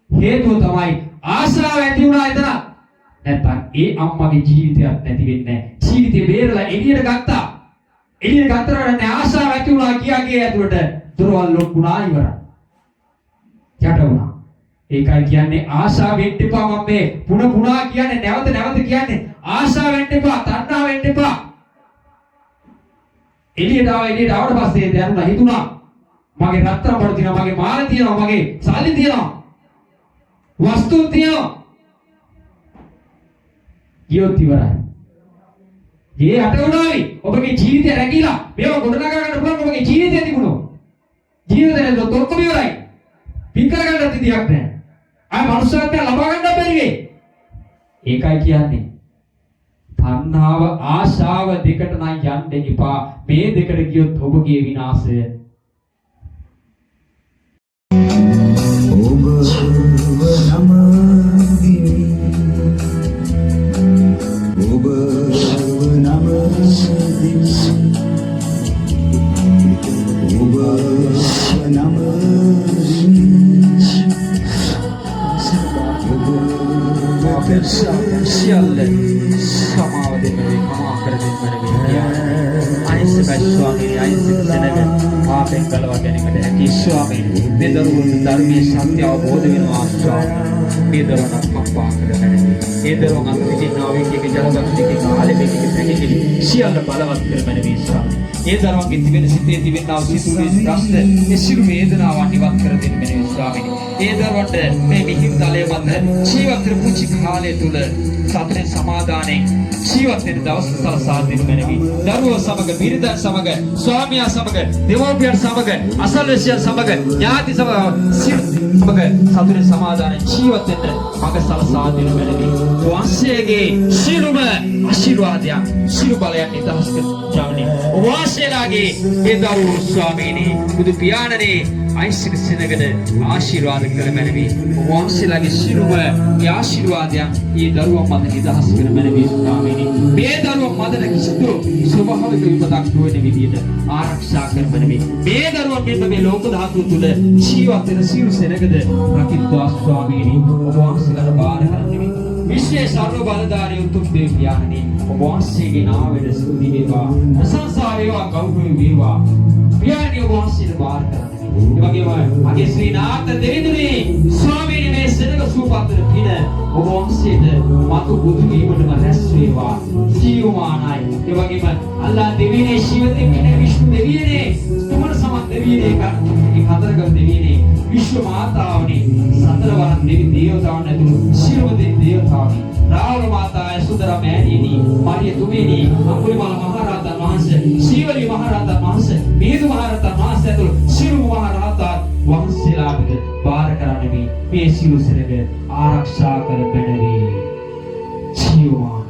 Speaker 1: හේතුව තමයි ආශාව ඇති වුණා එතන. නැත්තම් ඒ අම්මගේ ජීවිතයක් නැති වෙන්නේ නැහැ. ජීවිතේ බේරලා එළියට ගත්තා. එළියට ගත්තට නැහැ ආශාව ඇති වුණා කියාගේ ඇතුළට දොරවල් ලොක්ුණා ඉවරයි. යට වුණා. ඒකයි කියන්නේ ආශාව වෙන්න එපා. මම මේ පුණා කියන්නේ නැවත කියන්නේ ආශාව වෙන්න එපා, තණ්හාව වෙන්න එපා. එළියට ආවට පස්සේ දැනුණා හිතුණා මගේ රත්තරන් බඩ තියෙනවා, මගේ මාල තියෙනවා, මගේ සල්ලි තියෙනවා, වස්තු තියෙනවා. ගියොත් ඉවරයි. ගේ හට වුණාවි. ඔබගේ ජීවිතය රැකිලා මේව ගොඩනගා ගන්න පුළුවන් ඔබගේ ජීවිතය තිබුණොත්. ජීවිතේ ඔක්කොම ඉවරයි. පින් කරගන්න තියක් නැහැ. ආය මනුෂ්‍යත්වය ලබා ගන්න බැරි වෙයි. ඒකයි කියන්නේ. තණ්හාව ආශාව දෙකට නම් යන්න එපා. මේ දෙකට ගියොත් ඔබගේ විනාශය.
Speaker 4: සියල්ල
Speaker 1: සමාව දෙන්න වේ කමා කර දෙන්න වේ අයිසක ස්වාමීනි අයිසක සෙනග පාපෙන් ගලවා ගැනීමට හැකි ස්වාමීනි මේ දරුවන්ට ධර්මයේ සත්‍ය අවබෝධ වෙනවා ස්වාමීනි මේ දරුවන්ට කම්පා කරගන්න මේ දරුවන් අතරින් නාවිකයේ ජලබක්තියේ කාලෙකේ පැහැදිලි සියල්ල බලවත් කරගෙන මේ ස්වාමීනි ඒ දරුවන්ගේ තිබෙන සිතේ තිබෙනා සිතුවිලි ප්‍රශ්න මේ සිරු වේදනාවන් ඉවත් කර දෙන්න මේ ස්වාමීනි ඒ දරුවන්ට මේ මිහිරි තලයේ මත ජීවිත පුංචි කාලය තුල සතර සමාදානයෙන් ජීවත් වෙන දවස් සලසා දෙන්න මැනවි. දරුවෝ සමග, බිරිඳ සමග, ස්වාමියා සමග, දෙමව්පියන් සමග, අසල්වැසියන් සමග, ඥාති සමග සතර සමාදානයෙන් ජීවත් වෙන්න මඟ සලසා දෙන්න මැනවි. වංශයේ සිරුම ආශිර්වාදයක්, සිරු බලයක් නිදහස් කර ජාමනි. වාසයලාගේ ඒ දරුවෝ ස්වාමීනි බුදු පියාණනේ අයිසික සෙනගද ආශිර්වාද කර මැනවි. වංශයලාගේ සිරුම ඒ ආශිර්වාදයක් ඒ දරුවන් මත නිදහස් කර මැනවි ස්වාමීනි. මේ දරුවන් මත කිසිදු ස්වභාවික විපතක් නොවන විදිහට ආරක්ෂා කර මැනවි. මේ දරුවන් මෙන්න මේ ලෝක ධාතුව තුල ජීවත් වෙන සියලු සෙනගද රකිත්වා ස්වාමීනි. ඔබ වහන්සේලාට බාර කරන්නේ විශේෂ සර්ව බලධාරී උතුම් දෙව් පියාණනි ඔබ වහන්සේගේ නාමයෙන් ස්තුති වේවා. ප්‍රශංසා වේවා, ගෞරව වේවා. පියාණනි ඔබ වහන්සේට බාර කරන්නේ ඒ වගේම අගේ ශ්‍රී නාථ දෙවිඳුනි ස්වාමීනි මේ සෙනග සූපතර පින ඔබ වහන්සේට මතු බුදු වීමටම රැස් වේවා. ජීවමානයි. ඒ වගේම අල්ලා දෙවියනේ ශිව දෙවියනේ විෂ්ණු දෙවියනේ තුමන සමත් දෙවියනේ කතරගම දෙවියනේ විශ්ව මාතාවනේ සතර වරන් දෙවි දේවතාවුන් ඇතුළු සියලුම දේවතාවුන් රාවණ මාතා යසෝදරා මෑණියනි මාරිය තුමේනි අඟුලිමාල මහරහතන් වහන්සේ සීවලි මහරහතන් වහන්සේ මිහිඳු මහරහතන් වහන්සේ ඇතුළු සියලුම මහරහතන් වහන්සේලාට බාර කරන්නේ මේ සියලු සෙනග ආරක්ෂා කර බැලුවේ ජීවමාන